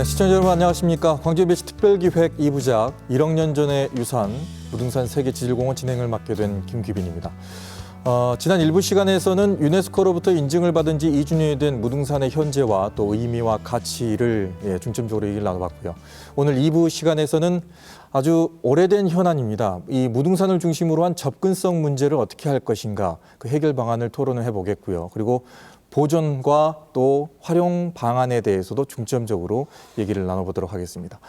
네, 시청자 여러분 안녕하십니까. 광주BC 특별기획 2부작 1억 년 전의 유산 무등산 세계지질공원 진행을 맡게 된 김규빈입니다. 지난 일부 시간에서는 유네스코로부터 인증을 받은 지 2주년이 된 무등산의 현재와 또 의미와 가치를 중점적으로 얘기를 나눠봤고요. 오늘 2부 시간에서는 아주 오래된 현안입니다. 이 무등산을 중심으로 한 접근성 문제를 어떻게 할 것인가, 그 해결 방안을 토론을 해보겠고요. 그리고 보존과 또 활용 방안에 대해서도 중점적으로 얘기를 나눠보도록 하겠습니다.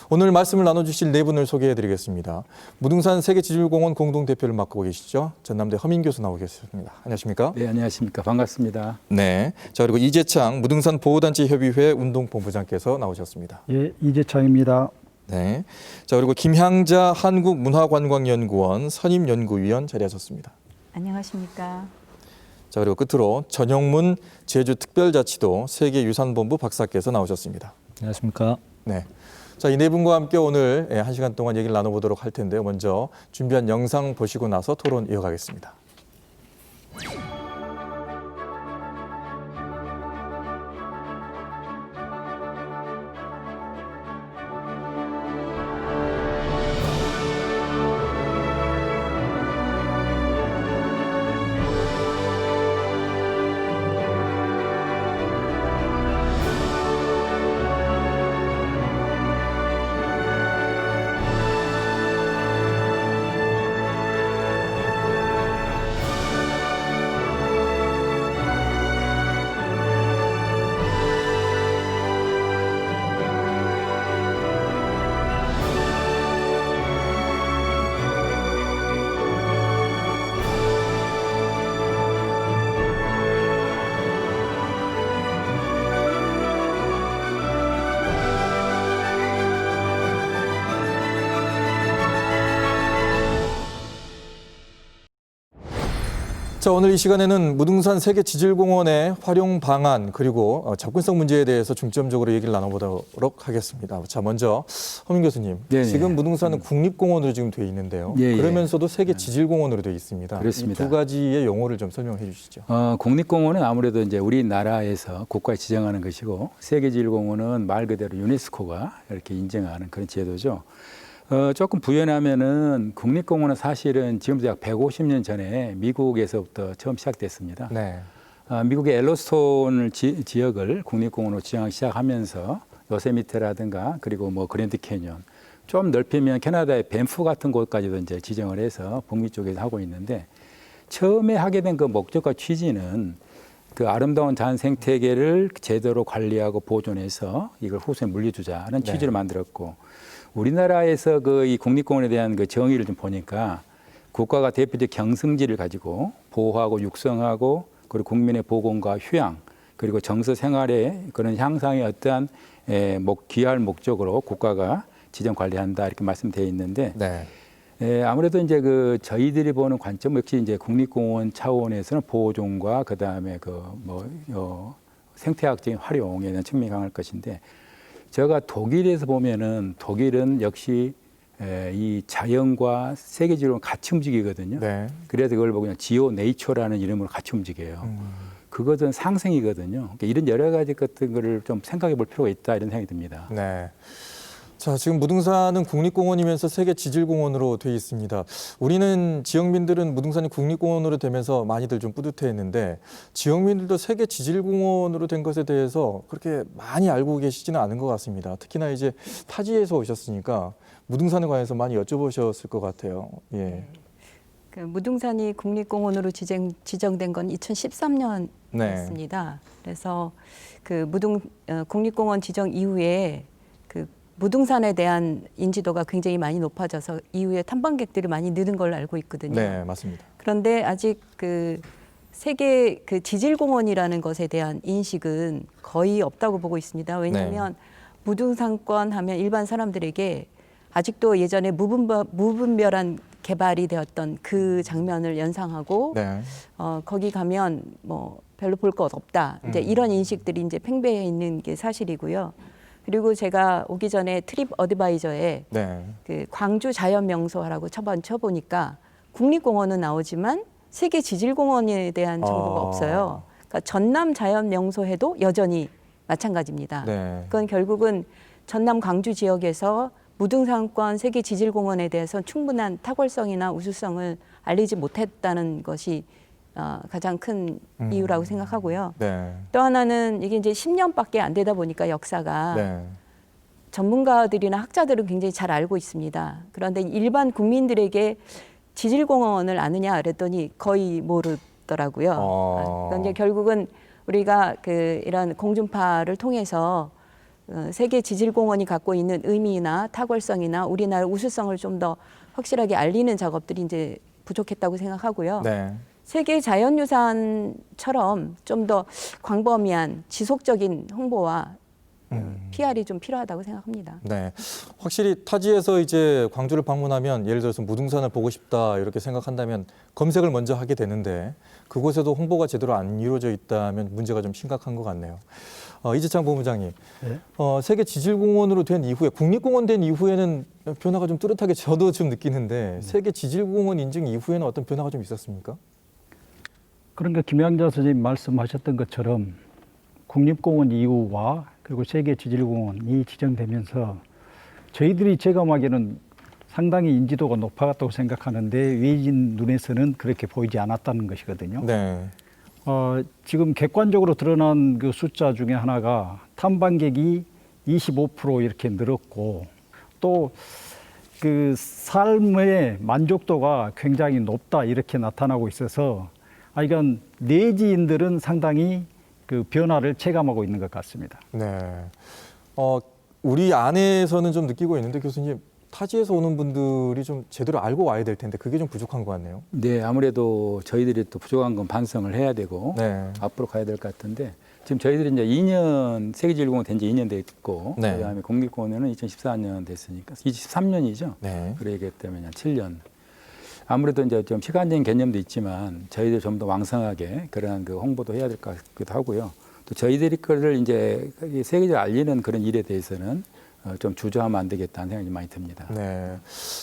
오늘 말씀을 나눠주실 네 분을 소개해드리겠습니다. 무등산 세계지질공원 공동대표를 맡고 계시죠. 전남대 허민 교수 나오고 계십니다. 안녕하십니까? 네, 안녕하십니까. 반갑습니다. 네. 자, 그리고 이재창 무등산 보호단체 협의회 운동본부장께서 나오셨습니다. 예, 이재창입니다. 네. 자, 그리고 김향자 한국문화관광연구원 선임연구위원 자리하셨습니다. 안녕하십니까. 자, 그리고 끝으로 전영문 제주특별자치도 세계유산본부 박사께서 나오셨습니다. 안녕하십니까. 네. 자, 이 네 분과 함께 오늘 1시간 동안 얘기를 나눠보도록 할 텐데요. 먼저 준비한 영상 보시고 나서 토론 이어가겠습니다. 자, 오늘 이 시간에는 무등산 세계지질공원의 활용 방안 그리고 접근성 문제에 대해서 중점적으로 얘기를 나눠보도록 하겠습니다. 자, 먼저 허민 교수님, 네네. 지금 무등산은 국립공원으로 지금 돼 있는데요. 예, 예. 그러면서도 세계지질공원으로 돼 있습니다. 그렇습니다. 이 두 가지의 용어를 좀 설명해 주시죠. 국립공원은 아무래도 이제 우리나라에서 국가에 지정하는 것이고 세계지질공원은 말 그대로 유네스코가 이렇게 인정하는 그런 제도죠. 조금 부연하면은 국립공원은 사실은 지금부터 약 150년 전에 미국에서부터 처음 시작됐습니다. 네. 미국의 엘로스톤 지역을 국립공원으로 지정하기 시작하면서 요세미테라든가 그리고 뭐 그랜드 캐년 좀 넓히면 캐나다의 밴프 같은 곳까지도 이제 지정을 해서 북미 쪽에서 하고 있는데 처음에 하게 된 그 목적과 취지는 그 아름다운 자연 생태계를 제대로 관리하고 보존해서 이걸 후세에 물려주자는 취지를 만들었고 우리나라에서 그 이 국립공원에 대한 그 정의를 좀 보니까 국가가 대표적 경승지를 가지고 보호하고 육성하고 그리고 국민의 보건과 휴양 그리고 정서 생활의 그런 향상의 어떠한 귀할 목적으로 국가가 지정 관리한다 이렇게 말씀되어 있는데 네. 아무래도 이제 그 저희들이 보는 관점 역시 이제 국립공원 차원에서는 보존과 그 다음에 생태학적인 활용에 대한 측면이 강할 것인데. 제가 독일에서 보면은 독일은 역시 이 자연과 세계적으로 같이 움직이거든요. 네. 그래서 그걸 보고 그냥 지오 네이처라는 이름으로 같이 움직여요. 그것은 상생이거든요. 그러니까 이런 여러 가지 같은 거를 좀 생각해 볼 필요가 있다 이런 생각이 듭니다. 네. 자, 지금 무등산은 국립공원이면서 세계지질공원으로 돼 있습니다. 우리는 지역민들은 무등산이 국립공원으로 되면서 많이들 좀 뿌듯해했는데 지역민들도 세계지질공원으로 된 것에 대해서 그렇게 많이 알고 계시지는 않은 것 같습니다. 특히나 이제 타지에서 오셨으니까 무등산에 관해서 많이 여쭤보셨을 것 같아요. 예. 그 무등산이 국립공원으로 지정된 건 2013년이었습니다. 네. 그래서 그 국립공원 지정 이후에 그 무등산에 대한 인지도가 굉장히 많이 높아져서 이후에 탐방객들이 많이 느는 걸로 알고 있거든요. 네, 맞습니다. 그런데 아직 그 세계 그 지질공원이라는 것에 대한 인식은 거의 없다고 보고 있습니다. 왜냐하면 무등산권 하면 일반 사람들에게 아직도 예전에 무분별한 개발이 되었던 그 장면을 연상하고 네. 거기 가면 뭐 별로 볼 것 없다. 이제 이런 인식들이 이제 팽배해 있는 게 사실이고요. 그리고 제가 오기 전에 트립 어드바이저에 네. 그 광주 자연명소라고 쳐보니까 국립공원은 나오지만 세계지질공원에 대한 정보가 없어요. 그러니까 전남 자연명소에도 여전히 마찬가지입니다. 네. 그건 결국은 전남 광주 지역에서 무등산권 세계지질공원에 대해서 충분한 탁월성이나 우수성을 알리지 못했다는 것이 가장 큰 이유라고 생각하고요. 네. 또 하나는 이게 이제 10년밖에 안 되다 보니까 역사가 네. 전문가들이나 학자들은 굉장히 잘 알고 있습니다. 그런데 일반 국민들에게 지질공원을 아느냐 그랬더니 거의 모르더라고요. 그러니까 이제 결국은 우리가 이런 공중파를 통해서 세계 지질공원이 갖고 있는 의미나 탁월성이나 우리나라 우수성을 좀 더 확실하게 알리는 작업들이 이제 부족했다고 생각하고요. 네. 세계 자연유산처럼 좀 더 광범위한 지속적인 홍보와 PR이 좀 필요하다고 생각합니다. 네. 확실히 타지에서 이제 광주를 방문하면 예를 들어서 무등산을 보고 싶다 이렇게 생각한다면 검색을 먼저 하게 되는데 그곳에도 홍보가 제대로 안 이루어져 있다면 문제가 좀 심각한 것 같네요. 이재창 본부장님, 네. 세계 지질공원으로 된 이후에 국립공원 된 이후에는 변화가 좀 뚜렷하게 저도 좀 느끼는데 세계 지질공원 인증 이후에는 어떤 변화가 좀 있었습니까? 그러니까 김양자 선생님 말씀하셨던 것처럼 국립공원 이후와 그리고 세계지질공원이 지정되면서 저희들이 체감하기에는 상당히 인지도가 높아갔다고 생각하는데 외진 눈에서는 그렇게 보이지 않았다는 것이거든요. 네. 지금 객관적으로 드러난 그 숫자 중에 하나가 탐방객이 25% 이렇게 늘었고 또 그 삶의 만족도가 굉장히 높다 이렇게 나타나고 있어서 이건 내지인들은 상당히 그 변화를 체감하고 있는 것 같습니다. 네. 우리 안에서는 좀 느끼고 있는데 교수님 타지에서 오는 분들이 좀 제대로 알고 와야 될 텐데 그게 좀 부족한 것 같네요. 네, 아무래도 저희들이 또 부족한 건 반성을 해야 되고 네. 앞으로 가야 될 것 같은데 지금 저희들이 이제 2년 세계지질공원 된 지 2년 됐고 네. 그다음에 국립공원에는 2014년 됐으니까 23년이죠. 네. 그러기 때문에 한 7년. 아무래도 이제 좀 시간적인 개념도 있지만 저희들 좀 더 왕성하게 그러한 그 홍보도 해야 될 것 같기도 하고요. 또 저희들이 그를 이제 세계적으로 알리는 그런 일에 대해서는 좀 주저하면 안 되겠다는 생각이 많이 듭니다. 네.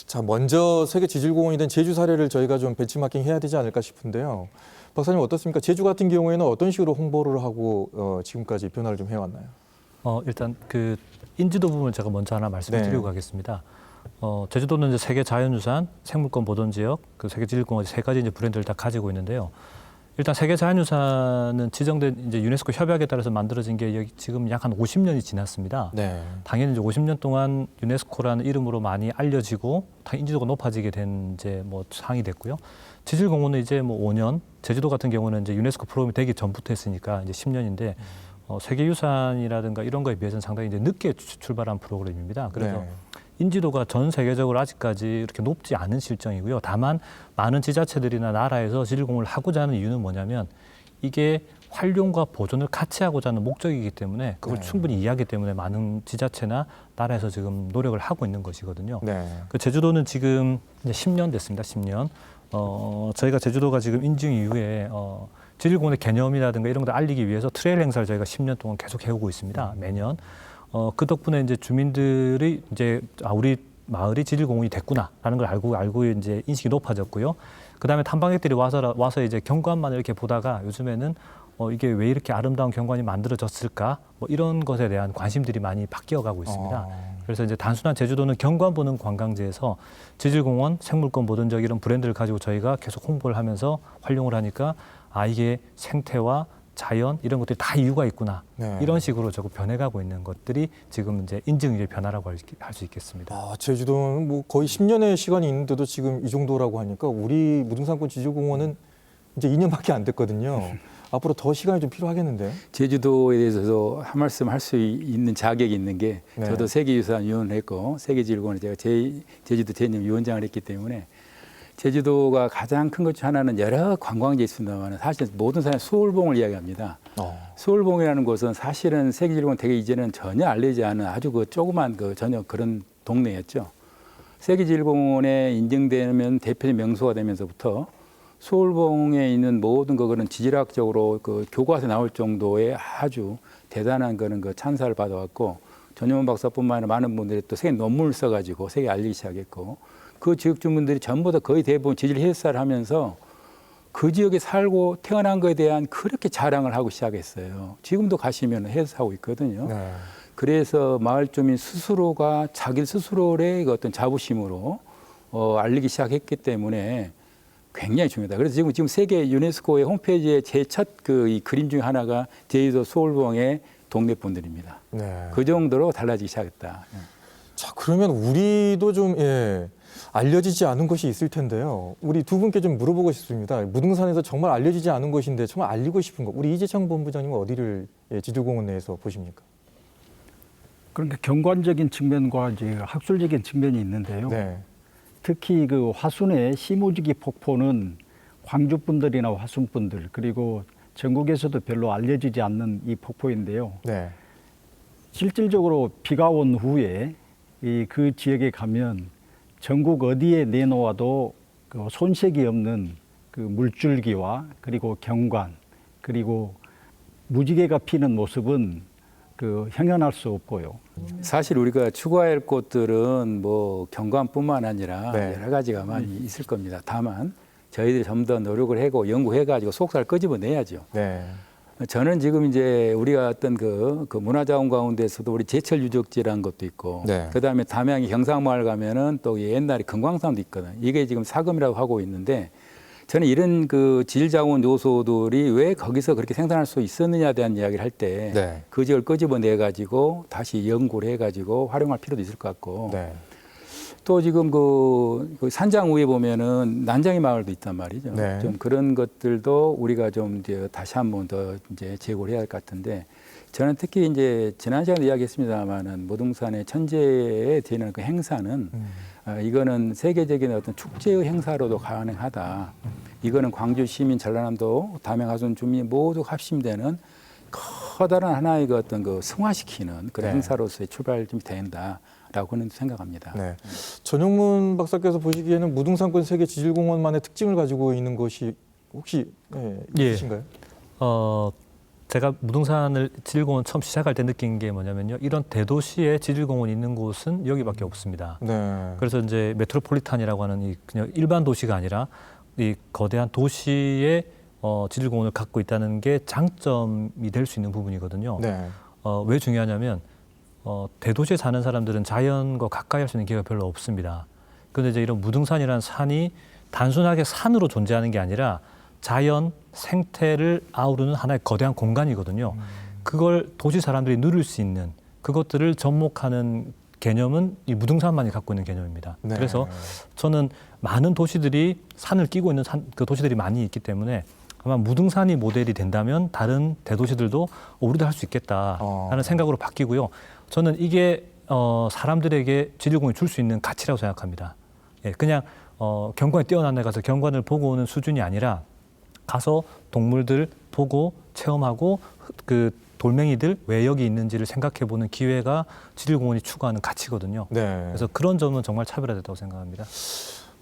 자, 먼저 세계 지질공원이 된 제주 사례를 저희가 좀 벤치마킹 해야 되지 않을까 싶은데요. 박사님 어떻습니까? 제주 같은 경우에는 어떤 식으로 홍보를 하고 지금까지 변화를 좀 해왔나요? 일단 그 인지도 부분을 제가 먼저 하나 말씀드리고 네. 가겠습니다. 제주도는 이제 세계 자연유산, 생물권 보존 지역, 그 세계 지질공원 세 가지 이제 브랜드를 다 가지고 있는데요. 일단 세계 자연유산은 지정된 이제 유네스코 협약에 따라서 만들어진 게 지금 약 한 50년이 지났습니다. 네. 당연히 이제 50년 동안 유네스코라는 이름으로 많이 알려지고 인지도가 높아지게 된 이제 뭐 상이 됐고요. 지질공원은 이제 뭐 5년, 제주도 같은 경우는 이제 유네스코 프로그램이 되기 전부터 했으니까 이제 10년인데 세계유산이라든가 이런 거에 비해서는 상당히 이제 늦게 출발한 프로그램입니다. 그래서 네. 인지도가 전 세계적으로 아직까지 이렇게 높지 않은 실정이고요. 다만 많은 지자체들이나 나라에서 지질공원을 하고자 하는 이유는 뭐냐면 이게 활용과 보존을 같이 하고자 하는 목적이기 때문에 그걸 네. 충분히 이해하기 때문에 많은 지자체나 나라에서 지금 노력을 하고 있는 것이거든요. 네. 그 제주도는 지금 이제 10년 됐습니다. 10년. 저희가 제주도가 지금 인증 이후에 지질공원의 개념이라든가 이런 걸 알리기 위해서 트레일 행사를 저희가 10년 동안 계속 해오고 있습니다. 매년. 그 덕분에 이제 주민들이 이제 우리 마을이 지질공원이 됐구나라는 걸 알고 이제 인식이 높아졌고요. 그다음에 탐방객들이 와서 이제 경관만 이렇게 보다가 요즘에는 이게 왜 이렇게 아름다운 경관이 만들어졌을까? 뭐 이런 것에 대한 관심들이 많이 바뀌어가고 있습니다. 그래서 이제 단순한 제주도는 경관 보는 관광지에서 지질공원, 생물권 보존 지역 이런 브랜드를 가지고 저희가 계속 홍보를 하면서 활용을 하니까 이게 생태와 자연 이런 것들이 다 이유가 있구나. 네. 이런 식으로 조금 변해가고 있는 것들이 지금 이제 인증의 변화라고 할 수 있겠습니다. 제주도는 뭐 거의 10년의 시간이 있는데도 지금 이 정도라고 하니까 우리 무등산권 지질공원은 이제 2년밖에 안 됐거든요. 앞으로 더 시간이 좀 필요하겠는데요. 제주도에 대해서도 한 말씀 할 수 있는 자격이 있는 게 네. 저도 세계유산 위원을 했고 세계지질공원에 제가 제주도 재임 위원장을 했기 때문에 제주도가 가장 큰 것 중 하나는 여러 관광지가 있습니다만 사실 모든 사람이 수월봉을 이야기합니다. 수월봉이라는 곳은 사실은 세계지질공원 되게 이제는 전혀 알려지지 않은 아주 그 조그만 전혀 그런 동네였죠. 세계지질공원에 인증되면 대표적 명소가 되면서부터 수월봉에 있는 모든 그거는 지질학적으로 그 교과서에 나올 정도의 아주 대단한 그런 그 찬사를 받아왔고 전효문 박사뿐만 아니라 많은 분들이 또 세계 논문을 써가지고 세계 알리기 시작했고 그 지역 주민들이 전부 다 거의 대부분 지질 해설을 하면서 그 지역에 살고 태어난 것에 대한 그렇게 자랑을 하고 시작했어요. 지금도 가시면 해설하고 있거든요. 네. 그래서 마을 주민 스스로가 자기 스스로의 그 어떤 자부심으로 알리기 시작했기 때문에 굉장히 중요하다. 그래서 지금 세계 유네스코의 홈페이지에 제 첫 이 그림 중 하나가 제주도 소울봉의 동네분들입니다. 네. 그 정도로 달라지기 시작했다. 자, 그러면 우리도 좀 알려지지 않은 것이 있을 텐데요. 우리 두 분께 좀 물어보고 싶습니다. 무등산에서 정말 알려지지 않은 것인데 정말 알리고 싶은 것. 우리 이재창 본부장님은 어디를 지질공원 내에서 보십니까? 그러니까 경관적인 측면과 이제 학술적인 측면이 있는데요. 네. 특히 그 화순의 시무지기 폭포는 광주 분들이나 화순 분들 그리고 전국에서도 별로 알려지지 않는 이 폭포인데요. 네. 실질적으로 비가 온 후에 그 지역에 가면 전국 어디에 내놓아도 그 손색이 없는 그 물줄기와 그리고 경관 그리고 무지개가 피는 모습은 그 형연할 수 없고요. 사실 우리가 추구할 곳들은 뭐 경관뿐만 아니라 네. 여러 가지가 많이 있을 겁니다. 다만 저희들이 좀 더 노력을 하고 연구해가지고 속살 끄집어내야죠. 네. 저는 지금 이제 우리가 어떤 그 문화자원 가운데서도 우리 제철 유적지라는 것도 있고, 네. 그 다음에 담양이 경상마을 가면은 또 옛날에 금광산도 있거든. 이게 지금 사금이라고 하고 있는데, 저는 이런 그 질자원 요소들이 왜 거기서 그렇게 생산할 수 있었느냐에 대한 이야기를 할 때, 네. 그 지역을 끄집어내 가지고 다시 연구를 해 가지고 활용할 필요도 있을 것 같고, 네. 또 지금 그 산장 위에 보면은 난장이 마을도 있단 말이죠. 네. 좀 그런 것들도 우리가 좀 이제 다시 한번 더 이제 제고를 해야 할 것 같은데, 저는 특히 이제 지난 시간에 이야기했습니다만은 무등산의 천재에 되는 그 행사는 이거는 세계적인 어떤 축제의 행사로도 가능하다. 이거는 광주 시민, 전라남도, 담양 하순 주민 모두 합심되는 커다란 하나의 그 어떤 그 승화시키는 그런 네. 행사로서의 출발점이 된다라고는 생각합니다. 네. 전용문 박사께서 보시기에는 무등산권 세계 지질공원만의 특징을 가지고 있는 것이 혹시 예. 있으신가요? 제가 무등산을 지질공원 처음 시작할 때 느낀 게 뭐냐면요. 이런 대도시에 지질공원이 있는 곳은 여기밖에 없습니다. 네. 그래서 이제 메트로폴리탄이라고 하는 이 그냥 일반 도시가 아니라 이 거대한 도시의 지질공원을 갖고 있다는 게 장점이 될 수 있는 부분이거든요. 네. 왜 중요하냐면 대도시에 사는 사람들은 자연과 가까이 할 수 있는 기회가 별로 없습니다. 그런데 이제 이런 무등산이라는 산이 단순하게 산으로 존재하는 게 아니라 자연, 생태를 아우르는 하나의 거대한 공간이거든요. 그걸 도시 사람들이 누릴 수 있는 그것들을 접목하는 개념은 이 무등산만이 갖고 있는 개념입니다. 네. 그래서 저는 많은 도시들이 산을 끼고 있는 그 도시들이 많이 있기 때문에 아마 무등산이 모델이 된다면 다른 대도시들도 우리도 할 수 있겠다 하는 생각으로 바뀌고요. 저는 이게 사람들에게 지질공원이 줄 수 있는 가치라고 생각합니다. 예, 그냥 경관이 뛰어난 데 가서 경관을 보고 오는 수준이 아니라 가서 동물들 보고 체험하고 그 돌멩이들 왜 여기 있는지를 생각해보는 기회가 지질공원이 추구하는 가치거든요. 네. 그래서 그런 점은 정말 차별화됐다고 생각합니다.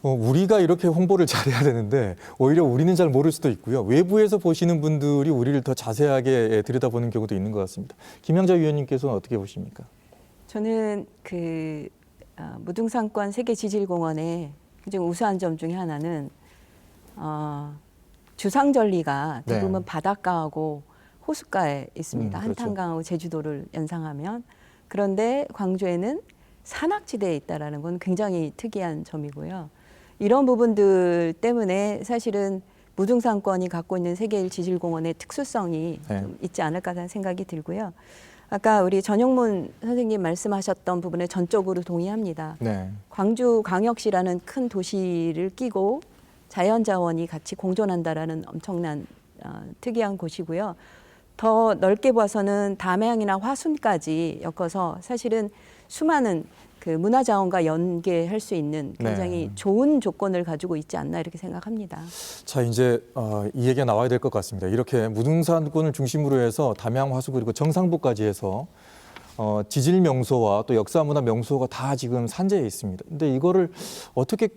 우리가 이렇게 홍보를 잘해야 되는데 오히려 우리는 잘 모를 수도 있고요. 외부에서 보시는 분들이 우리를 더 자세하게 들여다보는 경우도 있는 것 같습니다. 김양자 위원님께서는 어떻게 보십니까? 저는 그 무등산권 세계지질공원의 굉장히 우수한 점 중에 하나는 주상절리가 대부분 네. 바닷가하고 호숫가에 있습니다. 그렇죠. 한탄강하고 제주도를 연상하면. 그런데 광주에는 산악지대에 있다라는 건 굉장히 특이한 점이고요. 이런 부분들 때문에 사실은 무등산권이 갖고 있는 세계 지질공원의 특수성이 네. 좀 있지 않을까 하는 생각이 들고요. 아까 우리 전용문 선생님 말씀하셨던 부분에 전적으로 동의합니다. 네. 광주광역시라는 큰 도시를 끼고 자연자원이 같이 공존한다라는 엄청난 특이한 곳이고요. 더 넓게 봐서는 담양이나 화순까지 엮어서 사실은 수많은 그 문화자원과 연계할 수 있는 굉장히 네. 좋은 조건을 가지고 있지 않나 이렇게 생각합니다. 자, 이제 이 얘기가 나와야 될 것 같습니다. 이렇게 무등산권을 중심으로 해서 담양, 화수 그리고 정상부까지 해서 지질 명소와 또 역사 문화 명소가 다 지금 산재해 있습니다. 근데 이거를 어떻게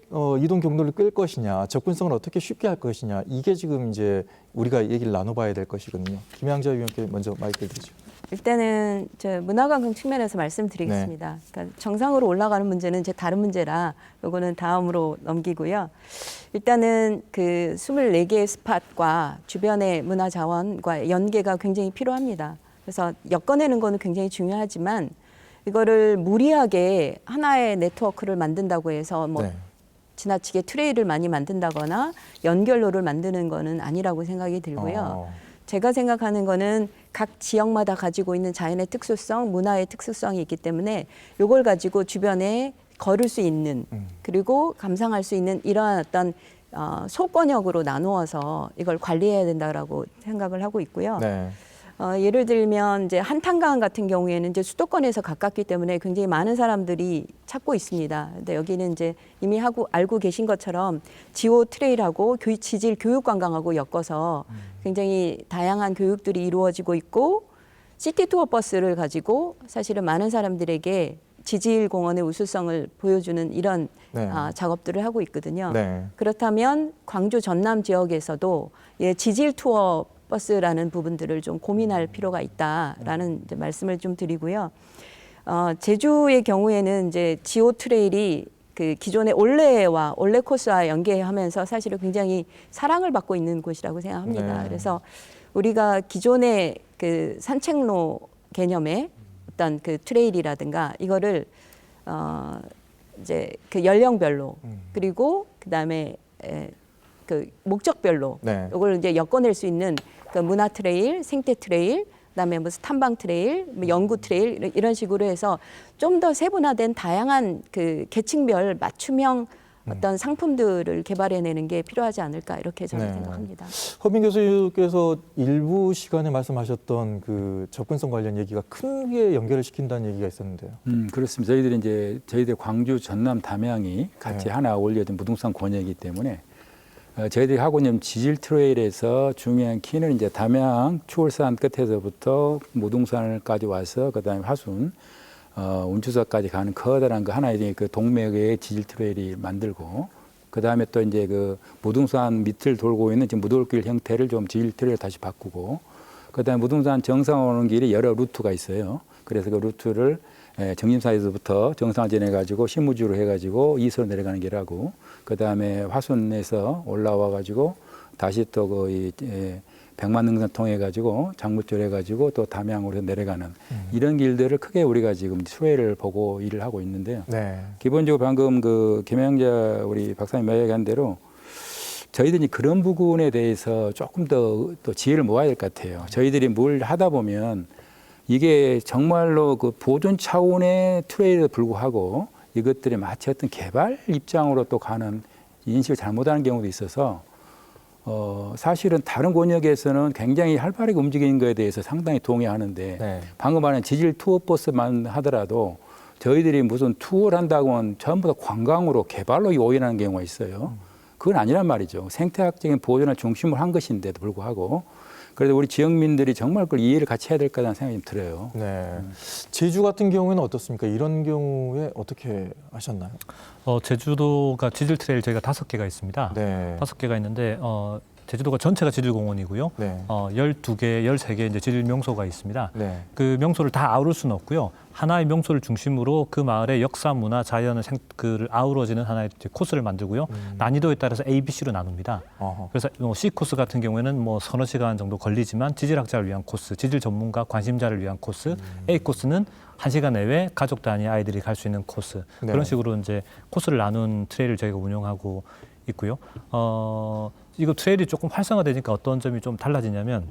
이동 경로를 끌 것이냐, 접근성을 어떻게 쉽게 할 것이냐, 이게 지금 이제 우리가 얘기를 나눠봐야 될 것이거든요. 김양자 위원께 먼저 마이크를 드리죠. 일단은 저 문화관광 측면에서 말씀드리겠습니다. 네. 그러니까 정상으로 올라가는 문제는 이제 다른 문제라 요거는 다음으로 넘기고요. 일단은 그 24개의 스팟과 주변의 문화 자원과 연계가 굉장히 필요합니다. 그래서 엮어내는 거는 굉장히 중요하지만 이거를 무리하게 하나의 네트워크를 만든다고 해서 뭐 네. 지나치게 트레이를 많이 만든다거나 연결로를 만드는 거는 아니라고 생각이 들고요. 제가 생각하는 거는 각 지역마다 가지고 있는 자연의 특수성, 문화의 특수성이 있기 때문에 이걸 가지고 주변에 걸을 수 있는 그리고 감상할 수 있는 이러한 어떤 소권역으로 나누어서 이걸 관리해야 된다라고 생각을 하고 있고요. 네. 예를 들면 이제 한탄강 같은 경우에는 이제 수도권에서 가깝기 때문에 굉장히 많은 사람들이 찾고 있습니다. 근데 여기는 이제 이미 알고 계신 것처럼 지오 트레일하고 지질 교육 관광하고 엮어서 굉장히 다양한 교육들이 이루어지고 있고 시티 투어 버스를 가지고 사실은 많은 사람들에게 지질 공원의 우수성을 보여주는 이런 네. 작업들을 하고 있거든요. 네. 그렇다면 광주 전남 지역에서도 지질 투어 버스라는 부분들을 좀 고민할 필요가 있다라는 이제 말씀을 좀 드리고요. 제주의 경우에는 이제 지오 트레일이 그 기존의 올레 코스와 연계하면서 사실은 굉장히 사랑을 받고 있는 곳이라고 생각합니다. 네. 그래서 우리가 기존의 그 산책로 개념의 어떤 그 트레일이라든가 이거를 이제 그 연령별로 그리고 그다음에 그 목적별로 네. 이걸 이제 엮어낼 수 있는 그 문화 트레일, 생태 트레일, 그다음에 무슨 탐방 트레일, 뭐 연구 트레일 이런 식으로 해서 좀 더 세분화된 다양한 그 계층별 맞춤형 어떤 상품들을 개발해내는 게 필요하지 않을까 이렇게 저는 네. 생각합니다. 허민 교수께서 일부 시간에 말씀하셨던 그 접근성 관련 얘기가 크게 연결을 시킨다는 얘기가 있었는데요. 그렇습니다. 저희들 광주, 전남, 담양이 같이 네. 하나 어울려진 무등산 권역이기 때문에 저희들이 하고 있는 지질 트레일에서 중요한 키는 이제 담양 추월산 끝에서부터 무등산까지 와서 그다음에 화순 운주서까지 가는 커다란 그 하나의 그 동맥의 지질 트레일이 만들고 그다음에 또 이제 그 무등산 밑을 돌고 있는 지금 무돌길 형태를 좀 지질 트레일 다시 바꾸고 그다음에 무등산 정상 오는 길에 여러 루트가 있어요. 그래서 그 루트를 정림사에서부터 정상을 지내가지고 신무주로 해가지고 이수로 내려가는 길하고 그다음에 화순에서 올라와가지고 다시 또 거의 백만능선 통해가지고 장무줄 해가지고 또 담양으로 내려가는 이런 길들을 크게 우리가 지금 수혜를 보고 일을 하고 있는데요. 네. 기본적으로 방금 그 김영자 우리 박사님 이야기한 대로 저희들이 그런 부분에 대해서 조금 더 지혜를 모아야 될 것 같아요. 저희들이 뭘 하다 보면 이게 정말로 그 보존 차원의 트레일에 불구하고 이것들이 마치 어떤 개발 입장으로 또 가는 인식을 잘못하는 경우도 있어서 사실은 다른 권역에서는 굉장히 활발하게 움직이는 것에 대해서 상당히 동의하는데 네. 방금 말한 지질 투어 버스만 하더라도 저희들이 무슨 투어를 한다고 하면 전부 다 관광으로 개발로 오인하는 경우가 있어요. 그건 아니란 말이죠. 생태학적인 보존을 중심으로 한 것인데도 불구하고 그래서 우리 지역민들이 정말 그걸 이해를 같이 해야 될 거라는 생각이 좀 들어요. 네. 제주 같은 경우에는 어떻습니까? 이런 경우에 어떻게 하셨나요? 제주도가 지질 트레일 저희가 5개가 있습니다. 네. 5개가 있는데 제주도가 전체가 지질공원이고요. 네. 12개, 13개 이제 지질 명소가 있습니다. 네. 그 명소를 다 아우를 수는 없고요. 하나의 명소를 중심으로 그 마을의 역사, 문화, 자연을 그를 아우러지는 하나의 코스를 만들고요. 난이도에 따라서 A, B, C로 나눕니다. 어허. 그래서 C 코스 같은 경우에는 뭐 서너 시간 정도 걸리지만 지질학자를 위한 코스, 지질 전문가, 관심자를 위한 코스, A 코스는 1시간 내외 가족 단위 아이들이 갈 수 있는 코스. 네. 그런 식으로 이제 코스를 나눈 트레일을 저희가 운영하고 있고요. 이거 트레일이 조금 활성화되니까 어떤 점이 좀 달라지냐면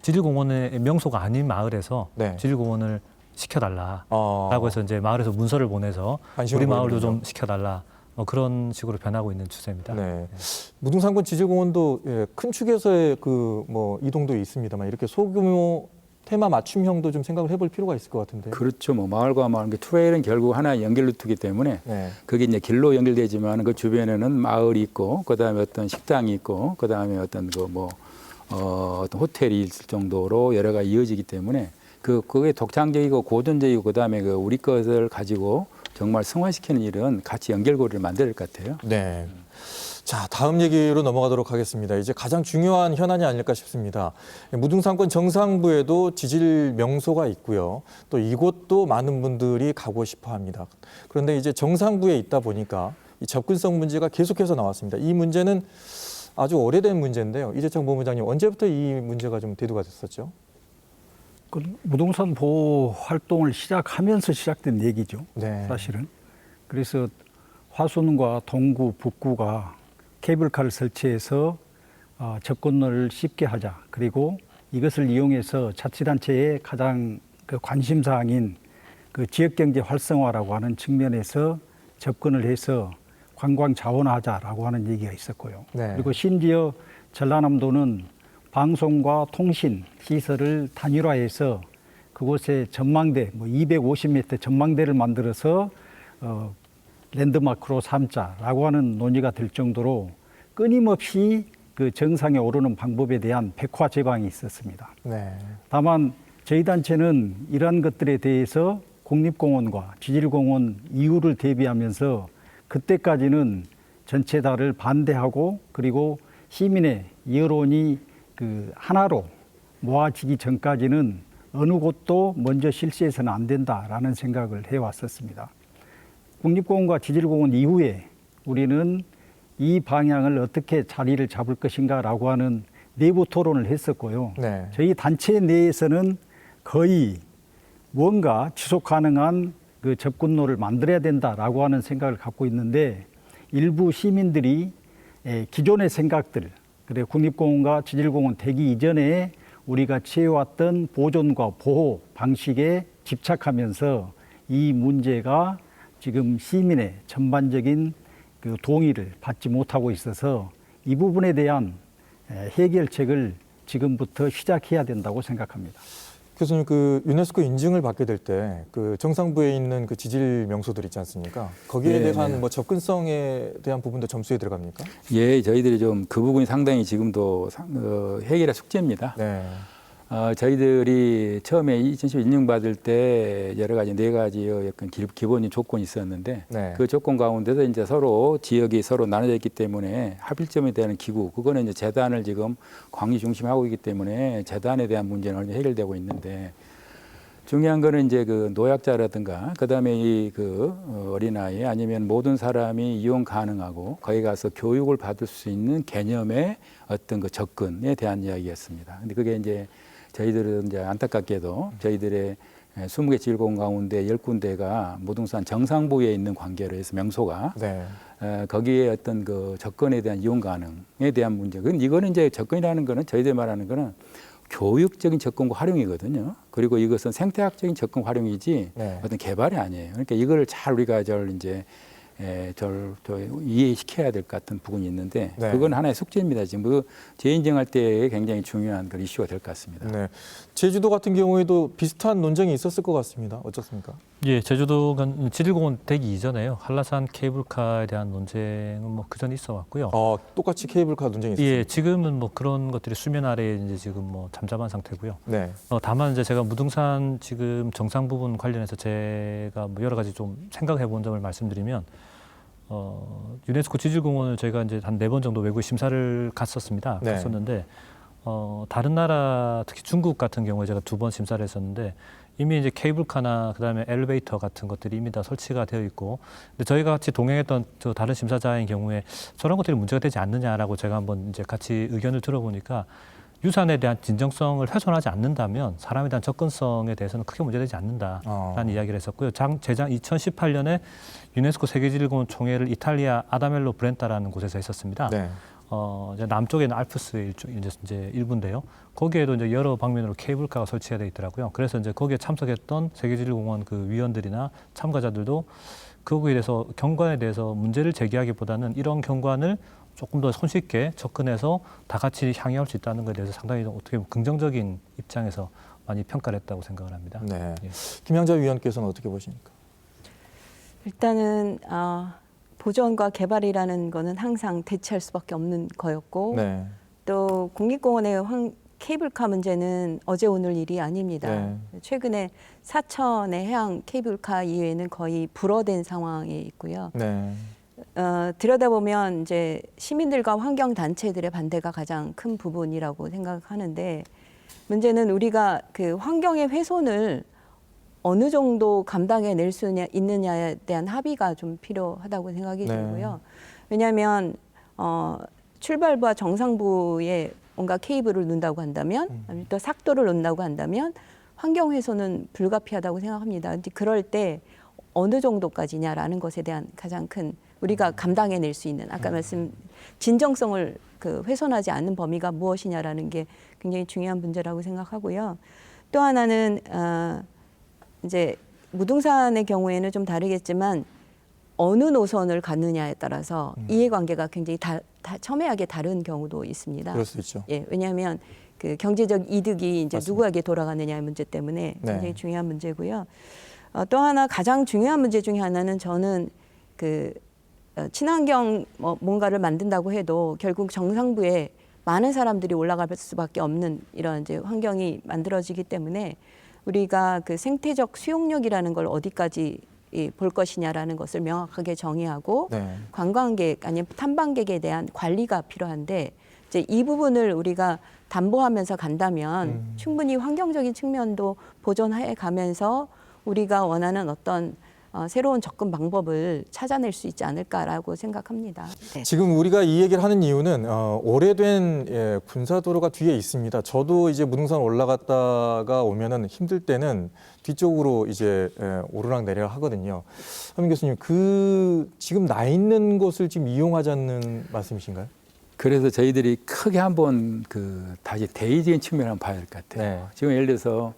지질공원의 명소가 아닌 마을에서 네. 지질공원을 시켜달라라고 해서 이제 마을에서 문서를 보내서 관심을 우리 마을도 보이는군요. 좀 시켜달라 그런 식으로 변하고 있는 추세입니다. 네. 무등산권 지질공원도 큰 축에서의 그 뭐 이동도 있습니다만 이렇게 소규모 테마 맞춤형도 좀 생각을 해볼 필요가 있을 것 같은데. 그렇죠. 뭐 마을과 마을, 트레일은 결국 하나의 연결 루트이기 때문에 네. 그게 이제 길로 연결되지만 그 주변에는 마을이 있고 그다음에 어떤 식당이 있고 그다음에 어떤 어떤 호텔이 있을 정도로 여러 가지 이어지기 때문에 그게 독창적이고 고전적이고 그다음에 우리 것을 가지고 정말 승화시키는 일은 같이 연결고리를 만들어야 될 것 같아요. 네. 자, 다음 얘기로 넘어가도록 하겠습니다. 이제 가장 중요한 현안이 아닐까 싶습니다. 무등산권 정상부에도 지질 명소가 있고요. 또 이곳도 많은 분들이 가고 싶어 합니다. 그런데 이제 정상부에 있다 보니까 이 접근성 문제가 계속해서 나왔습니다. 이 문제는 아주 오래된 문제인데요. 이재창 본부장님, 언제부터 이 문제가 좀 대두가 됐었죠? 그 무등산 보호 활동을 시작하면서 시작된 얘기죠. 네. 사실은. 그래서 화순과 동구, 북구가 케이블카를 설치해서 접근을 쉽게 하자. 그리고 이것을 이용해서 자치단체의 가장 그 관심사항인 그 지역경제 활성화라고 하는 측면에서 접근을 해서 관광 자원화하자라고 하는 얘기가 있었고요. 네. 그리고 심지어 전라남도는 방송과 통신 시설을 단일화해서 그곳에 전망대, 250m 전망대를 만들어서 랜드마크로 삼자라고 하는 논의가 될 정도로 끊임없이 그 정상에 오르는 방법에 대한 백화 제방이 있었습니다. 네. 다만 저희 단체는 이러한 것들에 대해서 국립공원과 지질공원 이후를 대비하면서 그때까지는 전체 다를 반대하고 그리고 시민의 여론이 그 하나로 모아지기 전까지는 어느 곳도 먼저 실시해서는 안 된다라는 생각을 해왔었습니다. 국립공원과 지질공원 이후에 우리는 이 방향을 어떻게 자리를 잡을 것인가라고 하는 내부 토론을 했었고요. 네. 저희 단체 내에서는 거의 뭔가 지속 가능한 그 접근로를 만들어야 된다라고 하는 생각을 갖고 있는데 일부 시민들이 기존의 생각들, 그래 국립공원과 지질공원 되기 이전에 우리가 취해왔던 보존과 보호 방식에 집착하면서 이 문제가 지금 시민의 전반적인 그 동의를 받지 못하고 있어서 이 부분에 대한 해결책을 지금부터 시작해야 된다고 생각합니다. 교수님, 그 유네스코 인증을 받게 될 때 그 정상부에 있는 그 지질 명소들 있지 않습니까? 거기에 네, 대한 네. 뭐 접근성에 대한 부분도 점수에 들어갑니까? 예, 저희들이 좀 그 부분이 상당히 지금도 해결의 숙제입니다. 네. 저희들이 처음에 2010 인증받을 때 여러 가지 4가지 약간 기본적인 조건이 있었는데 네. 그 조건 가운데서 이제 서로 지역이 서로 나눠져 있기 때문에 합일점에 대한 기구, 그거는 이제 재단을 지금 광주 중심하고 있기 때문에 재단에 대한 문제는 어느 정도 해결되고 있는데 중요한 거는 이제 그 노약자라든가 그다음에 이 그 어린아이 아니면 모든 사람이 이용 가능하고 거기 가서 교육을 받을 수 있는 개념의 어떤 그 접근에 대한 이야기였습니다. 근데 그게 이제 저희들은 이제 안타깝게도 저희들의 20개 지질공원 가운데 10군데가 무등산 정상부에 있는 관계로 해서 명소가 네. 거기에 어떤 그 접근에 대한 이용 가능에 대한 문제. 이거는 이제 접근이라는 거는 저희들이 말하는 거는 교육적인 접근과 활용이거든요. 그리고 이것은 생태학적인 접근 활용이지 네. 어떤 개발이 아니에요. 그러니까 이거를 잘 우리가 이제 이해시켜야 될 것 같은 부분이 있는데 네. 그건 하나의 숙제입니다. 지금 그 재인증할 때 굉장히 중요한 그 이슈가 될 것 같습니다. 네. 제주도 같은 경우에도 비슷한 논쟁이 있었을 것 같습니다. 어떻습니까? 예, 제주도가 지질공원 되기 이전에요. 한라산 케이블카에 대한 논쟁은 뭐 그전에 있어 왔고요. 똑같이 케이블카 논쟁이 있었습니다. 예, 지금은 뭐 그런 것들이 수면 아래에 이제 지금 뭐 잠잠한 상태고요. 네. 다만 이제 제가 무등산 지금 정상 부분 관련해서 제가 뭐 여러 가지 좀 생각해 본 점을 말씀드리면 유네스코 지질공원을 저희가 이제 한 4번 정도 외국에 심사를 갔었습니다. 네. 갔었는데 다른 나라 특히 중국 같은 경우에 제가 2번 심사를 했었는데 이미 이제 케이블카나 그다음에 엘리베이터 같은 것들이 이미 다 설치가 되어 있고 근데 저희가 같이 동행했던 저 다른 심사자인 경우에 저런 것들이 문제가 되지 않느냐라고 제가 한번 이제 같이 의견을 들어보니까 유산에 대한 진정성을 훼손하지 않는다면 사람에 대한 접근성에 대해서는 크게 문제되지 않는다라는 이야기를 했었고요. 재작 2018년에 유네스코 세계지질공원 총회를 이탈리아 아다멜로 브렌타라는 곳에서 했었습니다. 네. 이제 남쪽에 있는 알프스의 이제 일부인데요. 거기에도 이제 여러 방면으로 케이블카가 설치가 되어 있더라고요. 그래서 이제 거기에 참석했던 세계지질공원 그 위원들이나 참가자들도 거기에 대해서 경관에 대해서 문제를 제기하기보다는 이런 경관을 조금 더 손쉽게 접근해서 다 같이 향유할 수 있다는 것에 대해서 상당히 어떻게 보면 긍정적인 입장에서 많이 평가를 했다고 생각을 합니다. 네. 예. 김양자 위원께서는 어떻게 보십니까? 일단은 보존과 개발이라는 거는 항상 대체할 수밖에 없는 거였고 네. 또 국립공원의 케이블카 문제는 어제 오늘 일이 아닙니다. 네. 최근에 사천의 해양 케이블카 이외에는 거의 불어된 상황에 있고요. 네. 들여다보면 이제 시민들과 환경 단체들의 반대가 가장 큰 부분이라고 생각하는데 문제는 우리가 그 환경의 훼손을 어느 정도 감당해낼 수 있느냐에 대한 합의가 좀 필요하다고 생각이 네. 들고요. 왜냐하면 출발부와 정상부에 뭔가 케이블을 놓는다고 한다면 아니면 또 삭도를 놓는다고 한다면 환경 훼손은 불가피하다고 생각합니다. 근데 그럴 때 어느 정도까지냐라는 것에 대한 가장 큰 우리가 감당해낼 수 있는 아까 말씀 진정성을 그 훼손하지 않는 범위가 무엇이냐라는 게 굉장히 중요한 문제라고 생각하고요. 또 하나는 이제 무등산의 경우에는 좀 다르겠지만 어느 노선을 갖느냐에 따라서 이해관계가 굉장히 첨예하게 다른 경우도 있습니다. 그럴 수 있죠. 예, 왜냐하면 그 경제적 이득이 이제 맞습니다. 누구에게 돌아가느냐의 문제 때문에 굉장히 네. 중요한 문제고요. 또 하나 가장 중요한 문제 중에 하나는 저는 그 친환경 뭔가를 만든다고 해도 결국 정상부에 많은 사람들이 올라갈 수밖에 없는 이런 이제 환경이 만들어지기 때문에 우리가 그 생태적 수용력이라는 걸 어디까지 볼 것이냐라는 것을 명확하게 정의하고 네. 관광객 아니면 탐방객에 대한 관리가 필요한데 이제 이 부분을 우리가 담보하면서 간다면 충분히 환경적인 측면도 보존해 가면서 우리가 원하는 어떤 새로운 접근 방법을 찾아낼 수 있지 않을까라고 생각합니다. 네. 지금 우리가 이 얘기를 하는 이유는 오래된 군사도로가 뒤에 있습니다. 저도 이제 무등산 올라갔다가 오면은 힘들 때는 뒤쪽으로 이제 오르락 내리락 하거든요. 하민 교수님, 그 지금 나 있는 곳을 지금 이용하자는 말씀이신가요? 그래서 저희들이 크게 한번 다시 대의적인 측면을 한번 봐야 될 것 같아요. 네. 지금 예를 들어서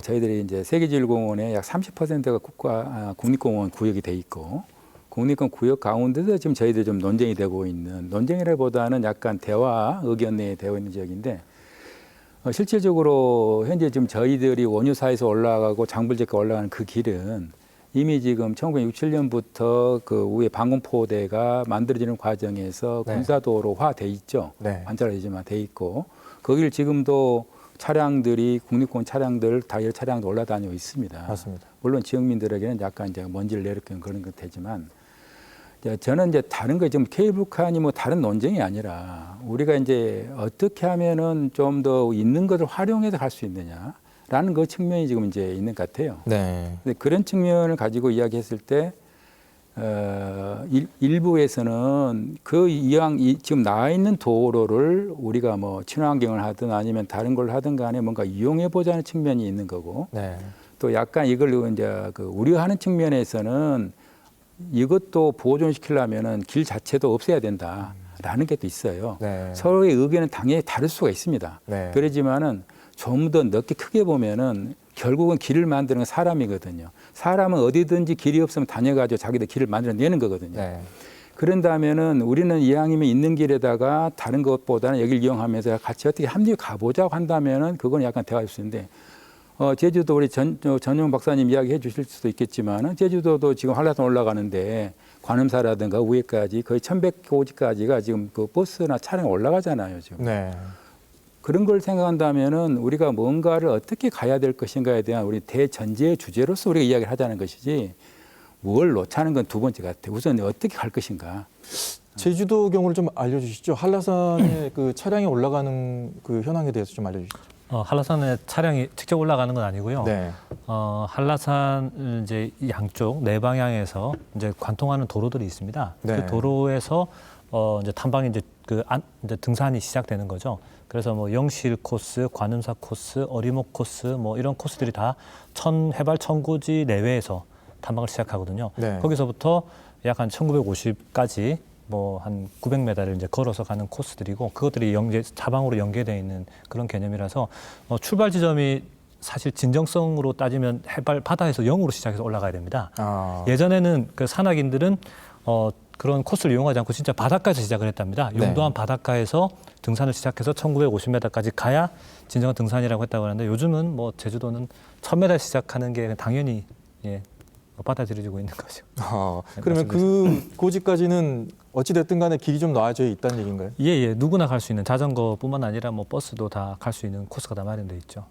저희들이 이제 세계지질공원의 약 30%가 국립공원 구역이 돼 있고 국립공원 구역 가운데서 지금 저희들이 좀 논쟁이 되고 있는 논쟁이라기보다는 약간 대화 의견 내에 되어 있는 지역인데 실질적으로 현재 지금 저희들이 원유사에서 올라가고 장불제까지 올라가는 그 길은 이미 지금 1967년부터 그 위에 방공포대가 만들어지는 과정에서 네. 군사도로화 돼 있죠. 네. 관찰하지만 돼 있고 거기를 지금도 차량들이 국립공원 차량들 다이얼 차량도 올라다니고 있습니다. 맞습니다. 물론 지역민들에게는 약간 이제 먼지를 내리는 그런 것 되지만 저는 이제 다른 거 지금 케이블카니 뭐 다른 논쟁이 아니라 우리가 이제 어떻게 하면은 좀 더 있는 것을 활용해서 갈 수 있느냐라는 그 측면이 지금 이제 있는 것 같아요. 네. 근데 그런 측면을 가지고 이야기했을 때 일부에서는 그 이왕 지금 나와 있는 도로를 우리가 뭐 친환경을 하든 아니면 다른 걸 하든 간에 뭔가 이용해 보자는 측면이 있는 거고 네. 또 약간 이걸 이제 그 우려하는 측면에서는 이것도 보존시키려면은 길 자체도 없애야 된다라는 게 또 있어요. 네. 서로의 의견은 당연히 다를 수가 있습니다. 네. 그러지만은 좀 더 넓게 크게 보면은 결국은 길을 만드는 건 사람이거든요. 사람은 어디든지 길이 없으면 다녀가지고 자기들 길을 만들어내는 거거든요. 네. 그런다면은 우리는 이왕이면 있는 길에다가 다른 것보다는 여기를 이용하면서 같이 어떻게 합리적으로 가보자고 한다면은 그건 약간 대화할 수 있는데 제주도 우리 전용 박사님 이야기해 주실 수도 있겠지만은 제주도도 지금 한라산 올라가는데 관음사라든가 위에까지 거의 1100고지까지가 지금 그 버스나 차량 올라가잖아요. 지금. 네. 그런 걸 생각한다면은 우리가 뭔가를 어떻게 가야 될 것인가에 대한 우리 대전제의 주제로서 우리가 이야기를 하자는 것이지 뭘 놓자는 건 두 번째 같아요. 우선 어떻게 갈 것인가. 제주도 경우를 좀 알려주시죠. 한라산에 그 차량이 올라가는 그 현황에 대해서 좀 알려주시죠. 한라산에 차량이 직접 올라가는 건 아니고요. 네. 한라산 이제 양쪽 네 방향에서 이제 관통하는 도로들이 있습니다. 네. 그 도로에서 이제 탐방이 이제 이제 등산이 시작되는 거죠. 그래서 뭐 영실 코스, 관음사 코스, 어리목 코스 뭐 이런 코스들이 다 해발 1000고지 내외에서 탐방을 시작하거든요. 네. 거기서부터 약 한 1950까지 뭐 한 900m를 이제 걸어서 가는 코스들이고 그것들이 사방으로 연계되어 있는 그런 개념이라서 출발 지점이 사실 진정성으로 따지면 해발 바다에서 0으로 시작해서 올라가야 됩니다. 예전에는 그 산악인들은 그런 코스를 이용하지 않고 진짜 바닷가에서 시작을 했답니다. 네. 용도암 바닷가에서 등산을 시작해서 1950m까지 가야 진정한 등산이라고 했다고 하는데 요즘은 뭐 제주도는 1000m 시작하는 게 당연히 받아들여지고 있는 거죠. 그러면 그 고지까지는 어찌됐든 간에 길이 좀 나아져 있다는 얘기인가요? 예. 누구나 갈 수 있는 자전거뿐만 아니라 뭐 버스도 다 갈 수 있는 코스가 다 마련돼 있죠.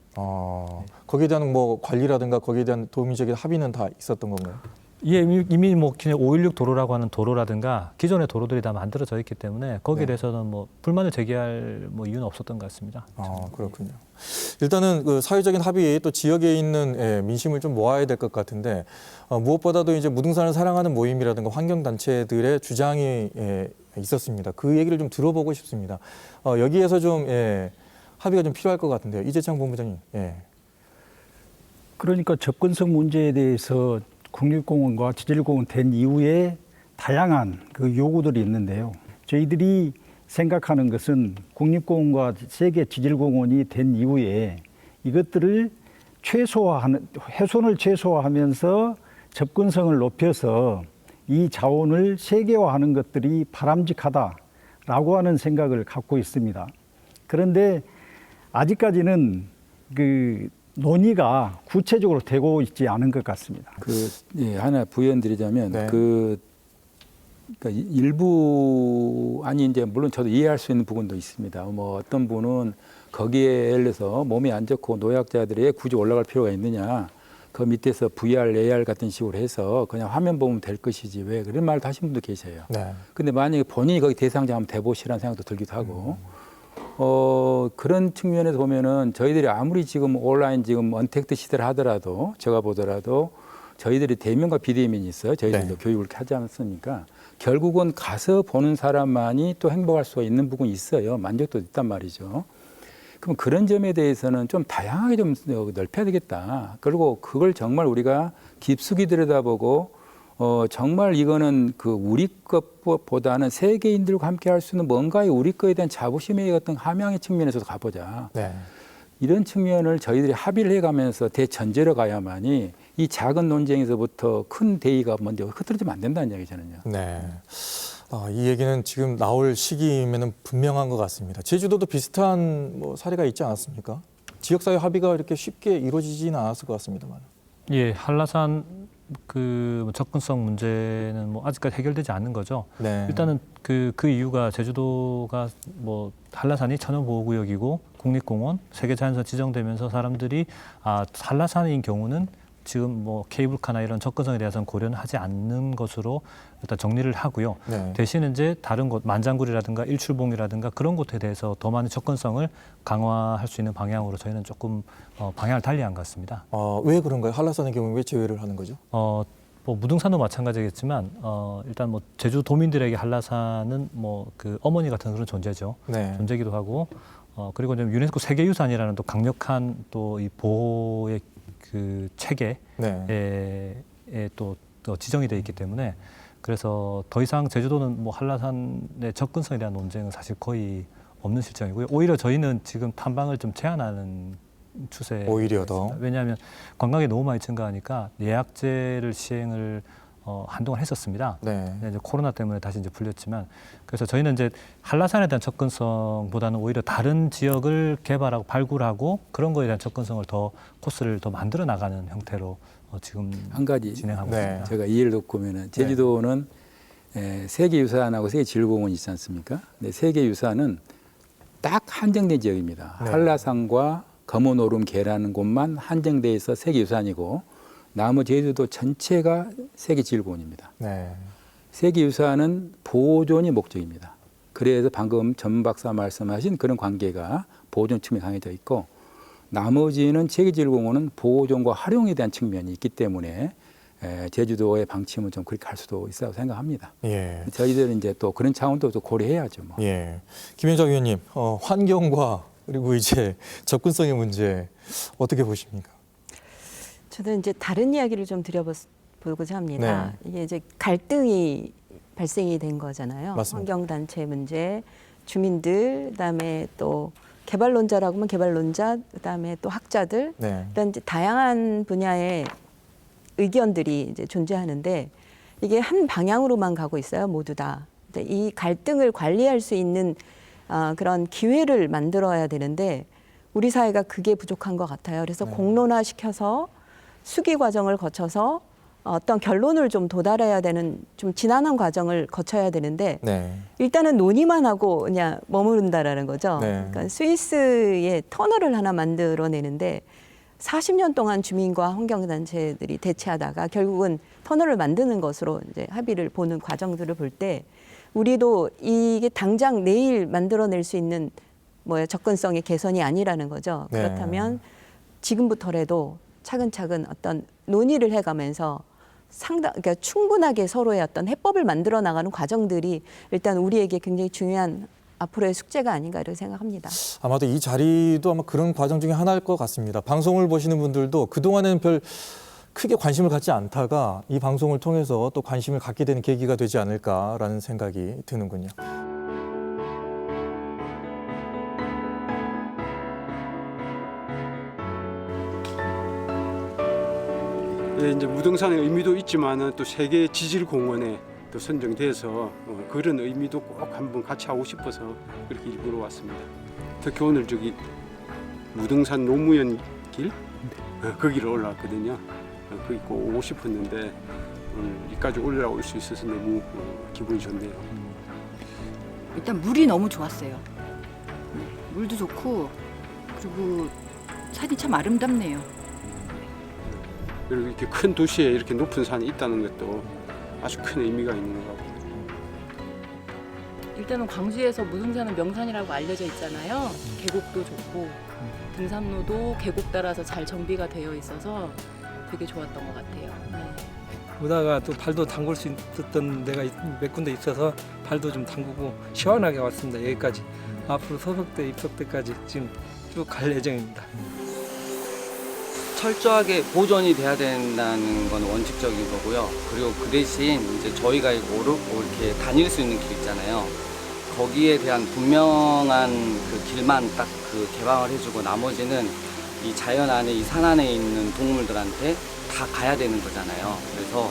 거기에 대한 뭐 관리라든가 거기에 대한 도민적인 합의는 다 있었던 건가요? 예, 이미 뭐 516 도로라고 하는 도로라든가 기존의 도로들이 다 만들어져 있기 때문에 거기에 네. 대해서는 뭐 불만을 제기할 뭐 이유는 없었던 것 같습니다. 그렇군요. 일단은 그 사회적인 합의 또 지역에 있는 민심을 좀 모아야 될 것 같은데 무엇보다도 이제 무등산을 사랑하는 모임이라든가 환경 단체들의 주장이 있었습니다. 그 얘기를 좀 들어보고 싶습니다. 여기에서 좀 합의가 좀 필요할 것 같은데요. 이재창 본부장님. 그러니까 접근성 문제에 대해서 국립공원과 지질공원 된 이후에 다양한 그 요구들이 있는데요. 저희들이 생각하는 것은 국립공원과 세계 지질공원이 된 이후에 이것들을 훼손을 최소화하면서 접근성을 높여서 이 자원을 세계화하는 것들이 바람직하다라고 하는 생각을 갖고 있습니다. 그런데 아직까지는 그 논의가 구체적으로 되고 있지 않은 것 같습니다. 하나 부연드리자면 네. 그러니까 일부 아니 이제 물론 저도 이해할 수 있는 부분도 있습니다. 뭐 어떤 분은 거기에 예를 들어서 몸이 안 좋고 노약자들이 굳이 올라갈 필요가 있느냐. 그 밑에서 VR, AR 같은 식으로 해서 그냥 화면 보면 될 것이지 왜 그런 말도 하신 분도 계세요. 네. 근데 만약에 본인이 거기 대상자 한번 돼보시라는 생각도 들기도 하고 그런 측면에서 보면은 저희들이 아무리 지금 온라인 지금 언택트 시대를 하더라도 제가 보더라도 저희들이 대면과 비대면이 있어요. 저희들도 네. 교육을 하지 않습니까? 결국은 가서 보는 사람만이 또 행복할 수가 있는 부분이 있어요. 만족도 있단 말이죠. 그럼 그런 점에 대해서는 좀 다양하게 좀 넓혀야 되겠다. 그리고 그걸 정말 우리가 깊숙이 들여다보고 정말 이거는 그 우리 것보다는 세계인들과 함께 할 수 있는 뭔가의 우리 거에 대한 자부심의 어떤 함양의 측면에서도 가보자. 네. 이런 측면을 저희들이 합의를 해가면서 대전제로 가야만이 이 작은 논쟁에서부터 큰 대의가 먼저 흐트러지면 안 된다는 얘기잖아요. 네. 이 얘기는 지금 나올 시기면은 분명한 것 같습니다. 제주도도 비슷한 뭐 사례가 있지 않았습니까? 지역사회 합의가 이렇게 쉽게 이루어지지는 않았을 것 같습니다만. 예, 한라산 그 접근성 문제는 뭐 아직까지 해결되지 않는 거죠. 네. 일단은 그 이유가 제주도가 뭐 한라산이 천연보호구역이고 국립공원, 세계자연사 지정되면서 사람들이 한라산인 경우는 지금 뭐 케이블카나 이런 접근성에 대해서는 고려는 하지 않는 것으로 일단 정리를 하고요. 네. 대신 이제 다른 곳 만장굴이라든가 일출봉이라든가 그런 곳에 대해서 더 많은 접근성을 강화할 수 있는 방향으로 저희는 조금 방향을 달리한 것 같습니다. 왜 그런가요? 한라산의 경우에 왜 제외를 하는 거죠? 뭐 무등산도 마찬가지겠지만 일단 뭐 제주 도민들에게 한라산은 뭐 그 어머니 같은 그런 존재죠. 네. 존재기도 하고 그리고 좀 유네스코 세계유산이라는 또 강력한 또 이 보호의 그 체계에 네. 또 지정이 돼 있기 때문에 그래서 더 이상 제주도는 뭐 한라산의 접근성에 대한 논쟁은 사실 거의 없는 실정이고요. 오히려 저희는 지금 탐방을 좀 제한하는 추세. 오히려 더. 왜냐하면 관광이 너무 많이 증가하니까 예약제를 시행을 한동안 했었습니다. 네. 근데 이제 코로나 때문에 다시 이제 풀렸지만 그래서 저희는 이제 한라산에 대한 접근성보다는 오히려 다른 지역을 개발하고 발굴하고 그런 거에 대한 접근성을 더 코스를 더 만들어 나가는 형태로 지금 한 가지 진행하고 네. 있습니다. 제가 이해를 돕고 보면은 제주도는 세계유산하고 세계질공원이 있지 않습니까? 근데 세계유산은 딱 한정된 지역입니다. 네. 한라산과 검은오름계라는 곳만 한정돼 있어 세계유산이고 나머지 제주도 전체가 세계질공원입니다. 네. 세계유산은 보존이 목적입니다. 그래서 방금 전 박사 말씀하신 그런 관계가 보존 측면이 강해져 있고 나머지는 세계질공원은 보존과 활용에 대한 측면이 있기 때문에 제주도의 방침은 좀 그렇게 할 수도 있다고 생각합니다. 예. 저희들은 이제 또 그런 차원도 또 고려해야죠. 뭐. 예. 김현정 의원님, 환경과 그리고 이제 접근성의 문제 어떻게 보십니까? 저는 이제 다른 이야기를 좀 드려보고자 합니다. 이게 이제 갈등이 발생이 된 거잖아요. 맞습니다. 환경단체 문제, 주민들, 그다음에 또 개발론자라고 하면 개발론자, 그다음에 또 학자들, 네. 이런 이제 다양한 분야의 의견들이 이제 존재하는데 이게 한 방향으로만 가고 있어요. 모두 다. 이 갈등을 관리할 수 있는 그런 기회를 만들어야 되는데 우리 사회가 그게 부족한 것 같아요. 그래서 공론화시켜서 수기 과정을 거쳐서 어떤 결론을 좀 도달해야 되는 좀 지난한 과정을 거쳐야 되는데 네. 일단은 논의만 하고 그냥 머무른다라는 거죠. 네. 그러니까 스위스의 터널을 하나 만들어내는데 40년 동안 주민과 환경단체들이 대치하다가 결국은 터널을 만드는 것으로 이제 합의를 보는 과정들을 볼 때 우리도 이게 당장 내일 만들어낼 수 있는 접근성의 개선이 아니라는 거죠. 네. 그렇다면 지금부터라도 차근차근 어떤 논의를 해가면서 그러니까 충분하게 서로의 어떤 해법을 만들어 나가는 과정들이 일단 우리에게 굉장히 중요한 앞으로의 숙제가 아닌가 이렇게 생각합니다. 아마도 이 자리도 아마 그런 과정 중에 하나일 것 같습니다. 방송을 보시는 분들도 그동안에는 별 크게 관심을 갖지 않다가 이 방송을 통해서 또 관심을 갖게 되는 계기가 되지 않을까라는 생각이 드는군요. 예, 이제 무등산의 의미도 있지만은 또 세계 지질공원에 또 선정돼서 그런 의미도 꼭 한번 같이 하고 싶어서 그렇게 일부러 왔습니다. 특히 오늘 저기 무등산 노무현 길 거기를 올라왔거든요. 거기 꼭 오고 싶었는데 오늘 여기까지 올라올 수 있어서 너무 기분이 좋네요. 일단 물이 너무 좋았어요. 물도 좋고 그리고 산이 참 아름답네요. 그리고 이렇게 큰 도시에 이렇게 높은 산이 있다는 것도 아주 큰 의미가 있는 것 같고. 일단은 광주에서 무등산은 명산이라고 알려져 있잖아요. 계곡도 좋고 등산로도 계곡 따라서 잘 정비가 되어 있어서 되게 좋았던 것 같아요. 네. 오다가 또 발도 담글 수 있었던 데가 몇 군데 있어서 발도 좀 담그고 시원하게 왔습니다. 여기까지. 앞으로 소속대 입석 때까지 지금 쭉 갈 예정입니다. 철저하게 보존이 돼야 된다는 건 원칙적인 거고요. 그리고 그 대신 이제 저희가 이렇게 다닐 수 있는 길 있잖아요. 거기에 대한 분명한 그 길만 딱 그 개방을 해주고 나머지는 이 자연 안에 이 산 안에 있는 동물들한테 다 가야 되는 거잖아요. 그래서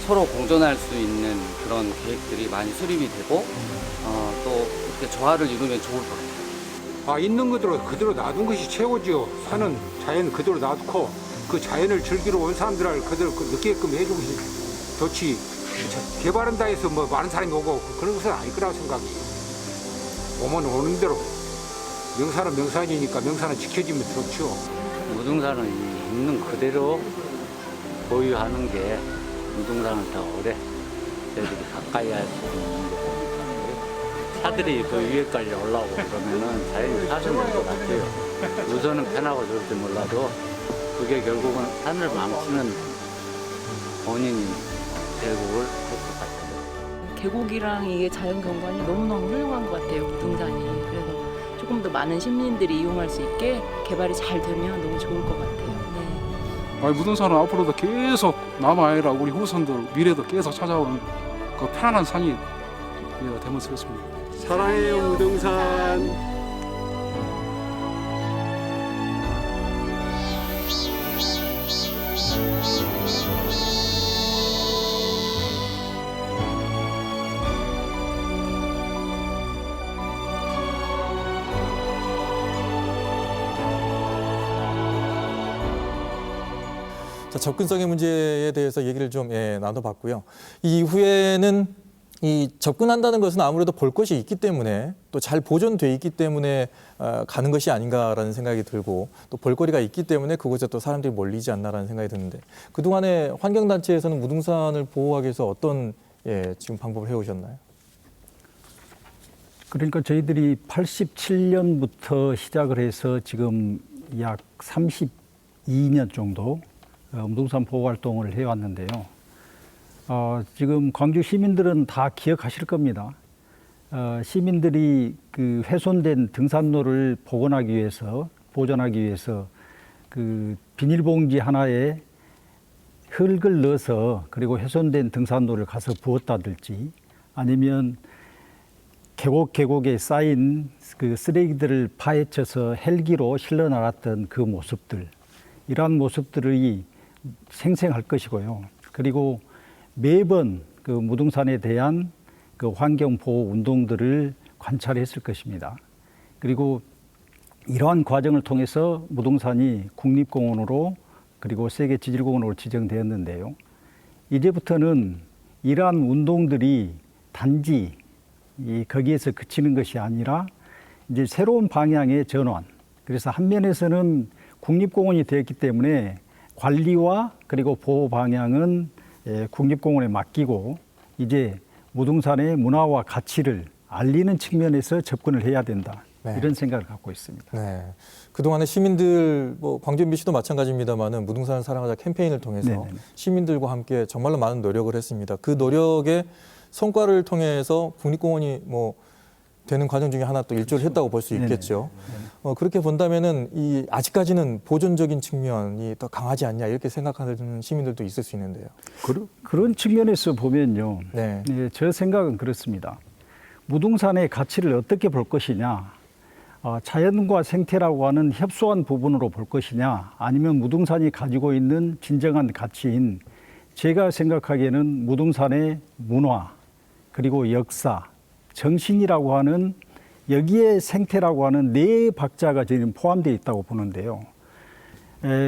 서로 공존할 수 있는 그런 계획들이 많이 수립이 되고 또 이렇게 조화를 이루면 좋을 것 같아요. 있는 그대로 놔둔 것이 최고지요. 산은 자연 그대로 놔두고 그 자연을 즐기러 온 사람들을 그대로 느끼게끔 해주는 것이 좋지. 개발한다 해서 뭐 많은 사람이 오고 그런 것은 아닐 거라고 생각이. 오면 오는 대로 명산은 명산이니까 명산은 지켜지면 좋죠. 무등산은 있는 그대로 보유하는 게 무등산은 더 오래 저희들이 가까이 할 수 있는 거고 차들이 그 위에까지 올라오고 그러면은 자연히 사슴일 것 같아요. 우선은 편하고 좋을지 몰라도 그게 결국은 산을 망치는 원인이 되고 올 것 같아요. 계곡이랑 이게 자연 경관이 너무너무 훌륭한 것 같아요. 무등산이. 그래서 조금 더 많은 시민들이 이용할 수 있게 개발이 잘 되면 너무 좋을 것 같아요. 네. 무등산은 앞으로도 계속 남아야라 우리 후손들 미래도 계속 찾아오는 그 편안한 산이 되면 좋겠습니다. 사랑해요 무등산. 자, 접근성의 문제에 대해서 얘기를 좀 나눠봤고요. 이후에는 이 접근한다는 것은 아무래도 볼 것이 있기 때문에 또 잘 보존돼 있기 때문에 가는 것이 아닌가라는 생각이 들고 또 볼거리가 있기 때문에 그곳에 또 사람들이 몰리지 않나라는 생각이 드는데 그동안에 환경단체에서는 무등산을 보호하기 위해서 어떤 지금 방법을 해오셨나요? 그러니까 저희들이 87년부터 시작을 해서 지금 약 32년 정도 무등산 보호 활동을 해왔는데요. 지금 광주 시민들은 다 기억하실 겁니다. 시민들이 그 훼손된 등산로를 복원하기 위해서, 보존하기 위해서 그 비닐봉지 하나에 흙을 넣어서 그리고 훼손된 등산로를 가서 부었다든지 아니면 계곡에 쌓인 그 쓰레기들을 파헤쳐서 헬기로 실러 나갔던 그 모습들, 이러한 모습들이 생생할 것이고요. 그리고 매번 그 무등산에 대한 그 환경 보호 운동들을 관찰했을 것입니다. 그리고 이러한 과정을 통해서 무등산이 국립공원으로 그리고 세계 지질공원으로 지정되었는데요. 이제부터는 이러한 운동들이 단지 거기에서 그치는 것이 아니라 이제 새로운 방향의 전환. 그래서 한 면에서는 국립공원이 되었기 때문에 관리와 그리고 보호 방향은 국립공원에 맡기고 이제 무등산의 문화와 가치를 알리는 측면에서 접근을 해야 된다. 이런 생각을 갖고 있습니다. 네. 그동안에 시민들, 광주 MBC도 마찬가지입니다만은 무등산을 사랑하자 캠페인을 통해서 네네. 시민들과 함께 정말로 많은 노력을 했습니다. 그 노력의 성과를 통해서 국립공원이 되는 과정 중에 하나 또 일조를 했다고 볼 수 있겠죠. 그렇게 본다면은 이 아직까지는 보존적인 측면이 더 강하지 않냐 이렇게 생각하는 시민들도 있을 수 있는데요. 그런 측면에서 보면요. 네. 네, 제 생각은 그렇습니다. 무등산의 가치를 어떻게 볼 것이냐, 자연과 생태라고 하는 협소한 부분으로 볼 것이냐, 아니면 무등산이 가지고 있는 진정한 가치인 제가 생각하기에는 무등산의 문화, 그리고 역사, 정신이라고 하는 여기에 생태라고 하는 네 박자가 지금 포함되어 있다고 보는데요.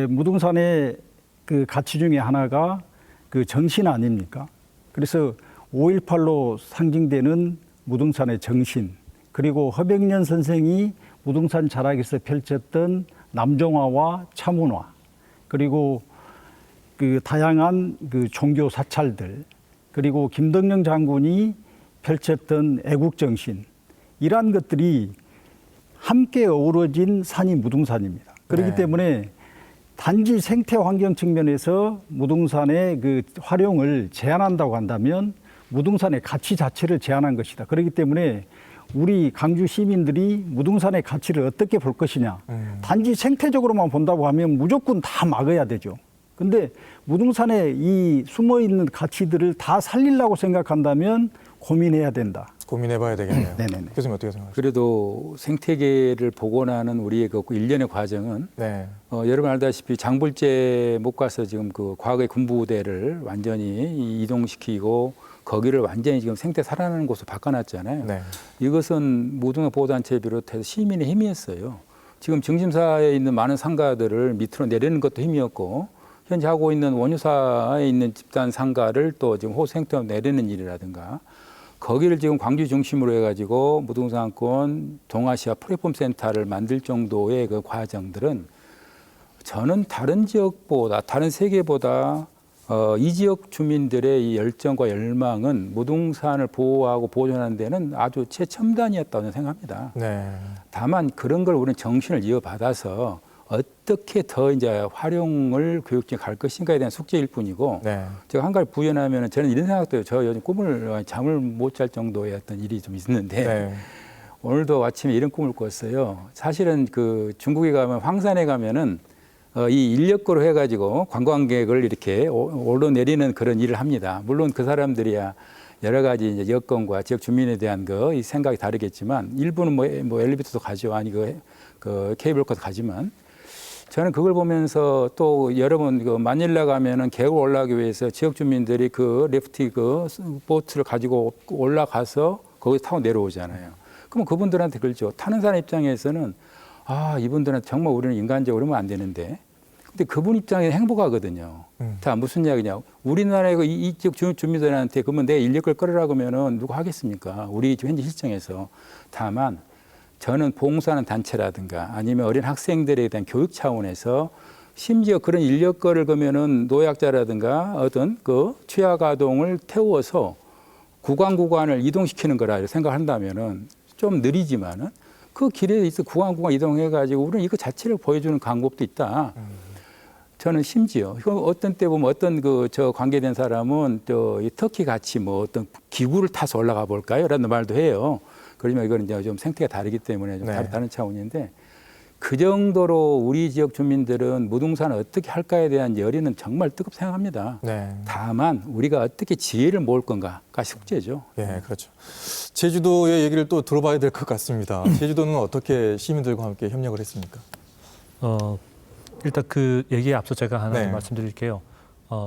무등산의 그 가치 중에 하나가 그 정신 아닙니까? 그래서 5.18로 상징되는 무등산의 정신, 그리고 허백년 선생이 무등산 자락에서 펼쳤던 남정화와 차문화, 그리고 그 다양한 그 종교 사찰들, 그리고 김덕령 장군이 펼쳤던 애국정신, 이러한 것들이 함께 어우러진 산이 무등산입니다. 그렇기 때문에 단지 생태 환경 측면에서 무등산의 그 활용을 제한한다고 한다면 무등산의 가치 자체를 제한한 것이다. 그렇기 때문에 우리 강주 시민들이 무등산의 가치를 어떻게 볼 것이냐. 단지 생태적으로만 본다고 하면 무조건 다 막아야 되죠. 근데 무등산에 이 숨어있는 가치들을 다 살리려고 생각한다면 고민해야 된다. 고민해봐야 되겠네요. 네네네. 교수님 어떻게 생각하세요? 그래도 생태계를 복원하는 우리의 그 일련의 과정은 네. 여러분 알다시피 장불제 못 가서 지금 그 과거의 군부대를 완전히 이동시키고 거기를 완전히 지금 생태 살아나는 곳으로 바꿔놨잖아요. 네. 이것은 무등산 보호단체 비롯해서 시민의 힘이었어요. 지금 중심사에 있는 많은 상가들을 밑으로 내리는 것도 힘이었고 현재 하고 있는 원유사에 있는 집단 상가를 또 지금 호수생태로 내리는 일이라든가 거기를 지금 광주 중심으로 해가지고 무등산권 동아시아 플랫폼 센터를 만들 정도의 그 과정들은 저는 다른 지역보다 다른 세계보다 이 지역 주민들의 이 열정과 열망은 무등산을 보호하고 보존하는 데는 아주 최첨단이었다고 생각합니다. 네. 다만 그런 걸 우리는 정신을 이어받아서 어떻게 더 이제 활용을 교육적에 갈 것인가에 대한 숙제일 뿐이고 네. 제가 한 가지 부연하면 저는 이런 생각도 해요. 저 요즘 잠을 못 잘 정도의 어떤 일이 좀 있는데 네. 오늘도 아침에 이런 꿈을 꿨어요. 사실은 그 중국에 가면 황산에 가면은 이 인력거로 해가지고 관광객을 이렇게 올라내리는 그런 일을 합니다. 물론 그 사람들이야 여러 가지 이제 여건과 지역 주민에 대한 이 생각이 다르겠지만 일부는 뭐 엘리베이터도 가죠. 아니 그 케이블카도 가지만 저는 그걸 보면서 또 여러분 그 마닐라 가면은 계곡 올라가기 위해서 지역 주민들이 그 래프팅 그 보트를 가지고 올라가서 거기서 타고 내려오잖아요. 그럼 그분들한테 그렇죠. 타는 사람 입장에서는 이분들한테 정말 우리는 인간적으로 하면 안 되는데. 근데 그분 입장에 행복하거든요. 자, 무슨 이야기냐. 우리나라의 이쪽 주민들한테 그러면 내 인력을 끌으라고 하면은 누가 하겠습니까? 우리 현재 실정에서. 다만 저는 봉사하는 단체라든가 아니면 어린 학생들에 대한 교육 차원에서 심지어 그런 인력거를 그러면은 노약자라든가 어떤 그 취약아동을 태워서 구간을 이동시키는 거라 이렇게 생각한다면은 좀 느리지만은 그 길에 있어 구간 이동해가지고 우리는 이거 자체를 보여주는 방법도 있다. 저는 심지어 어떤 때 보면 어떤 저 관계된 사람은 이 터키 같이 뭐 어떤 기구를 타서 올라가 볼까요? 라는 말도 해요. 그러면 이거는 이제 좀 생태가 다르기 때문에 좀 다른 차원인데 그 정도로 우리 지역 주민들은 무등산을 어떻게 할까에 대한 열의는 정말 뜨겁게 생각합니다. 네. 다만 우리가 어떻게 지혜를 모을 건가가 숙제죠. 예, 그렇죠. 제주도의 얘기를 또 들어봐야 될 것 같습니다. 제주도는 어떻게 시민들과 함께 협력을 했습니까? 일단 그 얘기에 앞서 제가 하나 말씀드릴게요.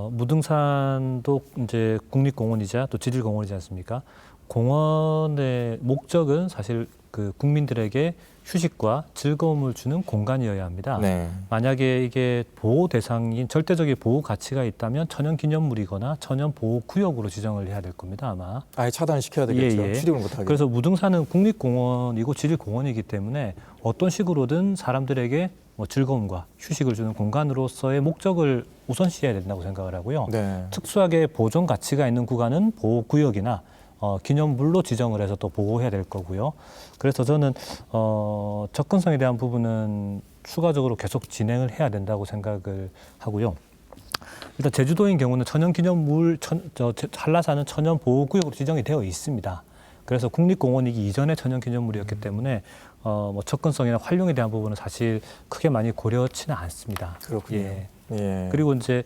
무등산도 이제 국립공원이자 또 지질공원이지 않습니까? 공원의 목적은 사실 그 국민들에게 휴식과 즐거움을 주는 공간이어야 합니다. 네. 만약에 이게 보호 대상인 절대적인 보호 가치가 있다면 천연기념물이거나 천연보호구역으로 지정을 해야 될 겁니다, 아마. 아예 차단시켜야 되겠죠. 출입을 못하게. 그래서 무등산은 국립공원이고 지질공원이기 때문에 어떤 식으로든 사람들에게 즐거움과 휴식을 주는 공간으로서의 목적을 우선시해야 된다고 생각을 하고요. 네. 특수하게 보존 가치가 있는 구간은 보호구역이나 기념물로 지정을 해서 또 보호해야 될 거고요. 그래서 저는 접근성에 대한 부분은 추가적으로 계속 진행을 해야 된다고 생각을 하고요. 일단 제주도인 경우는 천연기념물 한라산은 천연보호구역으로 지정이 되어 있습니다. 그래서 국립공원이기 이전의 천연기념물이었기 때문에 뭐 접근성이나 활용에 대한 부분은 사실 크게 많이 고려치는 않습니다. 그렇군요. 예. 예. 그리고 이제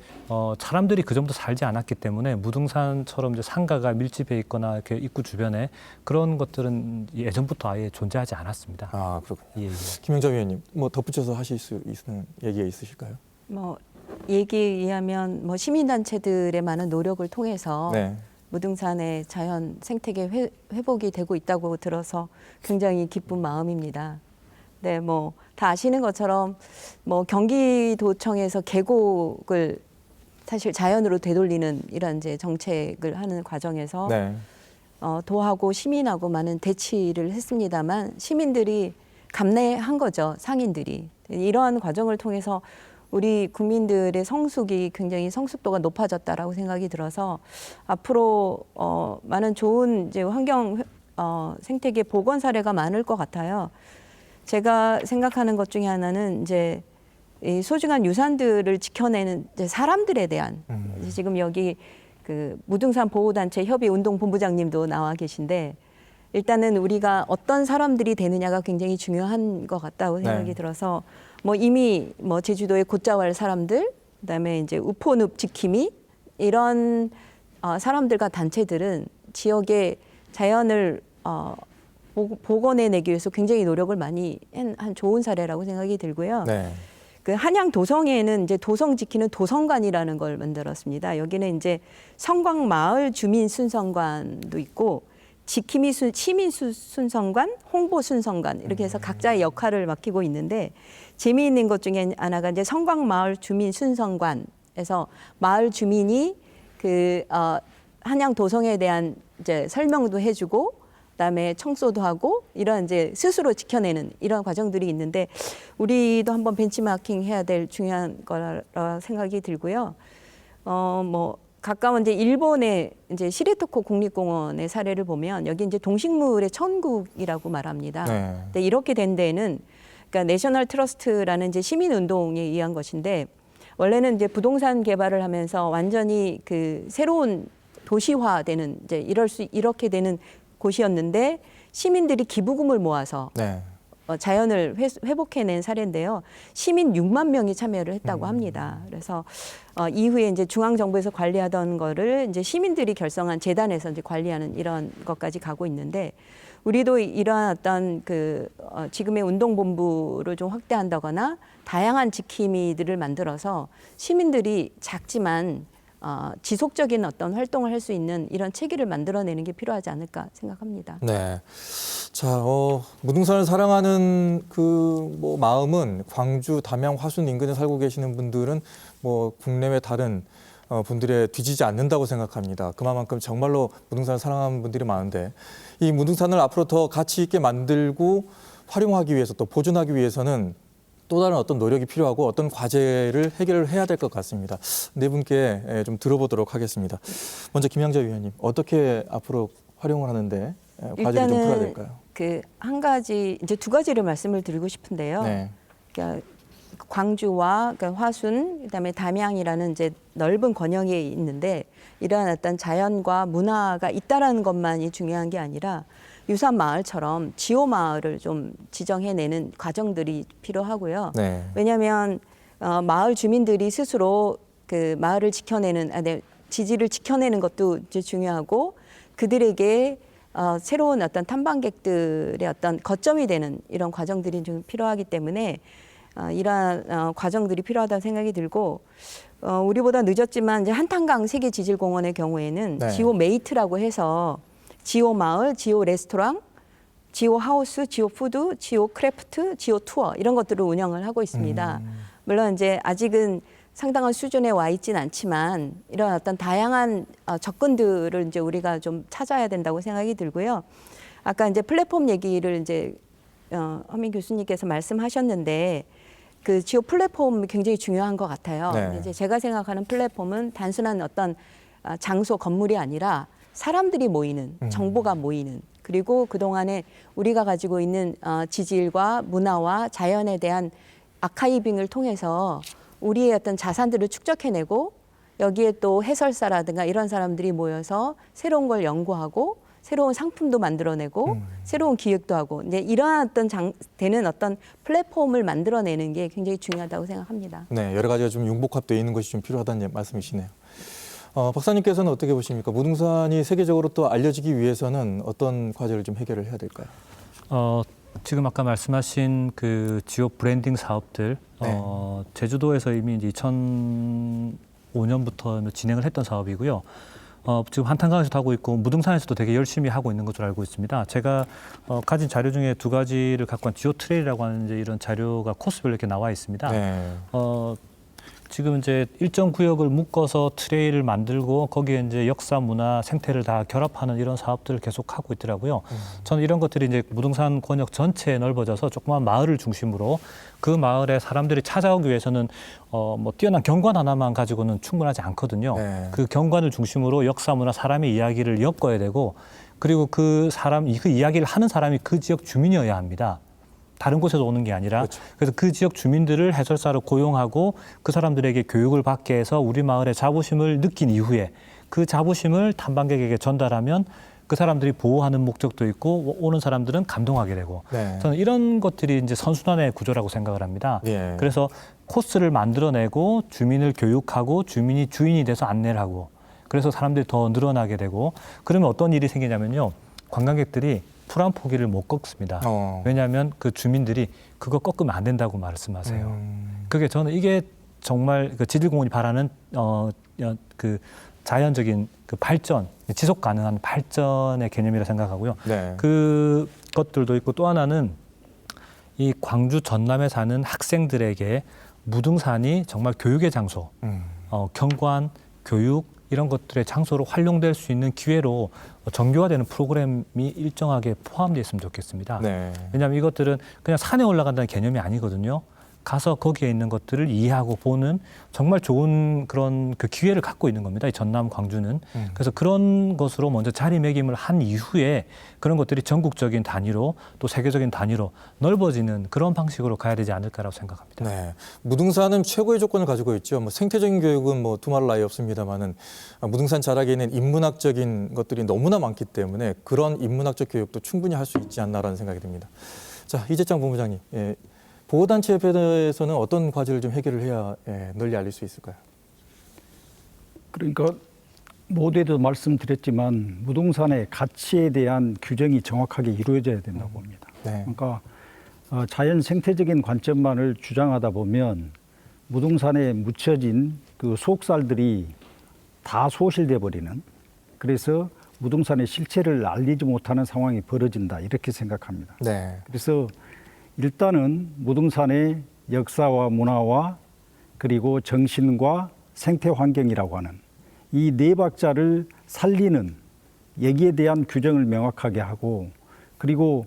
사람들이 그 정도 살지 않았기 때문에 무등산처럼 이제 상가가 밀집해 있거나 이렇게 입구 주변에 그런 것들은 예전부터 아예 존재하지 않았습니다. 아, 그렇군요. 예, 예. 김영자 위원님, 뭐 덧붙여서 하실 수 있는 얘기가 있으실까요? 뭐 얘기에 의하면 뭐 시민단체들의 많은 노력을 통해서 네. 무등산의 자연 생태계 회복이 되고 있다고 들어서 굉장히 기쁜 마음입니다. 네, 뭐 다 아시는 것처럼 뭐 경기도청에서 계곡을 사실 자연으로 되돌리는 이런 이제 정책을 하는 과정에서 네. 도하고 시민하고 많은 대치를 했습니다만 시민들이 감내한 거죠, 상인들이. 이러한 과정을 통해서 우리 국민들의 성숙이 굉장히 성숙도가 높아졌다라고 생각이 들어서 앞으로 많은 좋은 이제 환경 생태계 복원 사례가 많을 것 같아요. 제가 생각하는 것 중에 하나는 이제 이 소중한 유산들을 지켜내는 이제 사람들에 대한 이제 지금 여기 그 무등산 보호단체 협의 운동본부장님도 나와 계신데 일단은 우리가 어떤 사람들이 되느냐가 굉장히 중요한 것 같다고 생각이 네. 들어서 뭐 이미 뭐 제주도의 곶자왈 사람들, 그다음에 이제 우포늪 지킴이 이런 사람들과 단체들은 지역의 자연을 복원해내기 위해서 굉장히 노력을 많이 한 좋은 사례라고 생각이 들고요. 네. 그 한양 도성에는 이제 도성 지키는 도성관이라는 걸 만들었습니다. 여기는 이제 성곽 마을 주민 순성관도 있고 지킴이 시민 순성관, 홍보 순성관 이렇게 해서 각자의 역할을 맡기고 있는데 재미있는 것 중에 하나가 이제 성곽 마을 주민 순성관에서 마을 주민이 그 한양 도성에 대한 이제 설명도 해주고 그다음에 청소도 하고 이런 이제 스스로 지켜내는 이런 과정들이 있는데 우리도 한번 벤치마킹 해야 될 중요한 거라 생각이 들고요. 뭐 가까운 이제 일본의 이제 시레토코 국립공원의 사례를 보면 여기 이제 동식물의 천국이라고 말합니다. 네. 근데 이렇게 된 데는 그러니까 내셔널 트러스트라는 이제 시민 운동에 의한 것인데 원래는 이제 부동산 개발을 하면서 완전히 그 새로운 도시화되는 이제 이렇게 되는 곳이었는데 시민들이 기부금을 모아서 네. 자연을 회복해낸 사례인데요. 시민 6만 명이 참여를 했다고 합니다. 그래서 이후에 이제 중앙 정부에서 관리하던 거를 이제 시민들이 결성한 재단에서 이제 관리하는 이런 것까지 가고 있는데 우리도 이러한 어떤 그 지금의 운동본부를 좀 확대한다거나 다양한 지킴이들을 만들어서 시민들이 작지만 지속적인 어떤 활동을 할 수 있는 이런 체계를 만들어내는 게 필요하지 않을까 생각합니다. 네. 자, 무등산을 사랑하는 그 뭐 마음은 광주, 담양, 화순 인근에 살고 계시는 분들은 뭐 국내외 다른 분들에 뒤지지 않는다고 생각합니다. 그만큼 정말로 무등산을 사랑하는 분들이 많은데 이 무등산을 앞으로 더 가치 있게 만들고 활용하기 위해서 또 보존하기 위해서는 또 다른 어떤 노력이 필요하고 어떤 과제를 해결을 해야 될 것 같습니다. 네 분께 좀 들어보도록 하겠습니다. 먼저 김영자 위원님, 어떻게 앞으로 활용을 하는데 과제를 좀 풀어야 될까요? 그 한 가지 이제 두 가지를 말씀을 드리고 싶은데요. 네. 그러니까 광주와 그러니까 화순, 그다음에 담양이라는 이제 넓은 권역에 있는데 이러한 어떤 자연과 문화가 있다라는 것만이 중요한 게 아니라 유산 마을처럼 지호 마을을 좀 지정해내는 과정들이 필요하고요. 네. 왜냐하면 마을 주민들이 스스로 그 마을을 지켜내는 지지를 지켜내는 것도 이제 중요하고 그들에게 새로운 어떤 탐방객들의 어떤 거점이 되는 이런 과정들이 좀 필요하기 때문에 이러한 과정들이 필요하다는 생각이 들고 우리보다 늦었지만 이제 한탄강 세계지질공원의 경우에는 네. 지오 메이트라고 해서 지오 마을, 지오 레스토랑, 지오 하우스, 지오 푸드, 지오 크래프트, 지오 투어 이런 것들을 운영을 하고 있습니다. 물론 이제 아직은 상당한 수준에 와 있지는 않지만 이런 어떤 다양한 접근들을 이제 우리가 좀 찾아야 된다고 생각이 들고요. 아까 이제 플랫폼 얘기를 이제 허민 교수님께서 말씀하셨는데 그 지오 플랫폼이 굉장히 중요한 것 같아요. 네. 근데 이제 제가 생각하는 플랫폼은 단순한 어떤 장소 건물이 아니라 사람들이 모이는, 정보가 모이는, 그리고 그동안에 우리가 가지고 있는 지질과 문화와 자연에 대한 아카이빙을 통해서 우리의 어떤 자산들을 축적해내고 여기에 또 해설사라든가 이런 사람들이 모여서 새로운 걸 연구하고 새로운 상품도 만들어내고 새로운 기획도 하고 이제 이러한 되는 어떤 플랫폼을 만들어내는 게 굉장히 중요하다고 생각합니다. 네, 여러 가지가 좀 융복합되어 있는 것이 좀 필요하다는 말씀이시네요. 박사님께서는 어떻게 보십니까? 무등산이 세계적으로 또 알려지기 위해서는 어떤 과제를 좀 해결을 해야 될까요? 지금 아까 말씀하신 그 지역 브랜딩 사업들, 네. 제주도에서 이미 이제 2005년부터 진행을 했던 사업이고요. 지금 한탄강에서도 하고 있고 무등산에서도 되게 열심히 하고 있는 것으로 알고 있습니다. 제가 가진 자료 중에 두 가지를 갖고 한 지오 트레일이라고 하는 이제 이런 자료가 코스별로 이렇게 나와 있습니다. 네. 지금 이제 일정 구역을 묶어서 트레일을 만들고 거기에 이제 역사, 문화, 생태를 다 결합하는 이런 사업들을 계속 하고 있더라고요. 저는 이런 것들이 이제 무등산 권역 전체에 넓어져서 조그만 마을을 중심으로 그 마을에 사람들이 찾아오기 위해서는 뭐 뛰어난 경관 하나만 가지고는 충분하지 않거든요. 네. 그 경관을 중심으로 역사, 문화, 사람의 이야기를 엮어야 되고 그리고 그 이야기를 하는 사람이 그 지역 주민이어야 합니다. 다른 곳에서 오는 게 아니라 그렇죠. 그래서 그 지역 주민들을 해설사로 고용하고 그 사람들에게 교육을 받게 해서 우리 마을의 자부심을 느낀 이후에 그 자부심을 탐방객에게 전달하면 그 사람들이 보호하는 목적도 있고 오는 사람들은 감동하게 되고 네. 저는 이런 것들이 이제 선순환의 구조라고 생각을 합니다. 예. 그래서 코스를 만들어내고 주민을 교육하고 주민이 주인이 돼서 안내를 하고 그래서 사람들이 더 늘어나게 되고 그러면 어떤 일이 생기냐면요. 관광객들이 풀한 포기를 못 꺾습니다. 왜냐하면 그 주민들이 그거 꺾으면 안 된다고 말씀하세요. 그게 저는 이게 정말 그 지질공원이 바라는 그 자연적인 그 발전, 지속 가능한 발전의 개념이라 생각하고요. 네. 그 것들도 있고 또 하나는 이 광주 전남에 사는 학생들에게 무등산이 정말 교육의 장소, 경관, 교육 이런 것들의 장소로 활용될 수 있는 기회로 정교화되는 프로그램이 일정하게 포함되어 있으면 좋겠습니다. 네. 왜냐하면 이것들은 그냥 산에 올라간다는 개념이 아니거든요. 가서 거기에 있는 것들을 이해하고 보는 정말 좋은 그런 그 기회를 갖고 있는 겁니다. 이 전남 광주는. 그래서 그런 것으로 먼저 자리매김을 한 이후에 그런 것들이 전국적인 단위로 또 세계적인 단위로 넓어지는 그런 방식으로 가야 되지 않을까라고 생각합니다. 네. 무등산은 최고의 조건을 가지고 있죠. 뭐 생태적인 교육은 뭐 두말할 나위 없습니다만은 무등산 자락에는 인문학적인 것들이 너무나 많기 때문에 그런 인문학적 교육도 충분히 할 수 있지 않나라는 생각이 듭니다. 자, 이재창 본부장님. 예. 보호단체협회에서는 어떤 과제를 좀 해결을 해야 널리 알릴 수 있을까요? 그러니까 모두에도 말씀드렸지만 무등산의 가치에 대한 규정이 정확하게 이루어져야 된다고 봅니다. 네. 그러니까 자연 생태적인 관점만을 주장하다 보면 무등산에 묻혀진 그 속살들이 다 소실돼 버리는 그래서 무등산의 실체를 알리지 못하는 상황이 벌어진다 이렇게 생각합니다. 네. 그래서 일단은 무등산의 역사와 문화와 그리고 정신과 생태 환경이라고 하는 이 네 박자를 살리는 여기에 대한 규정을 명확하게 하고 그리고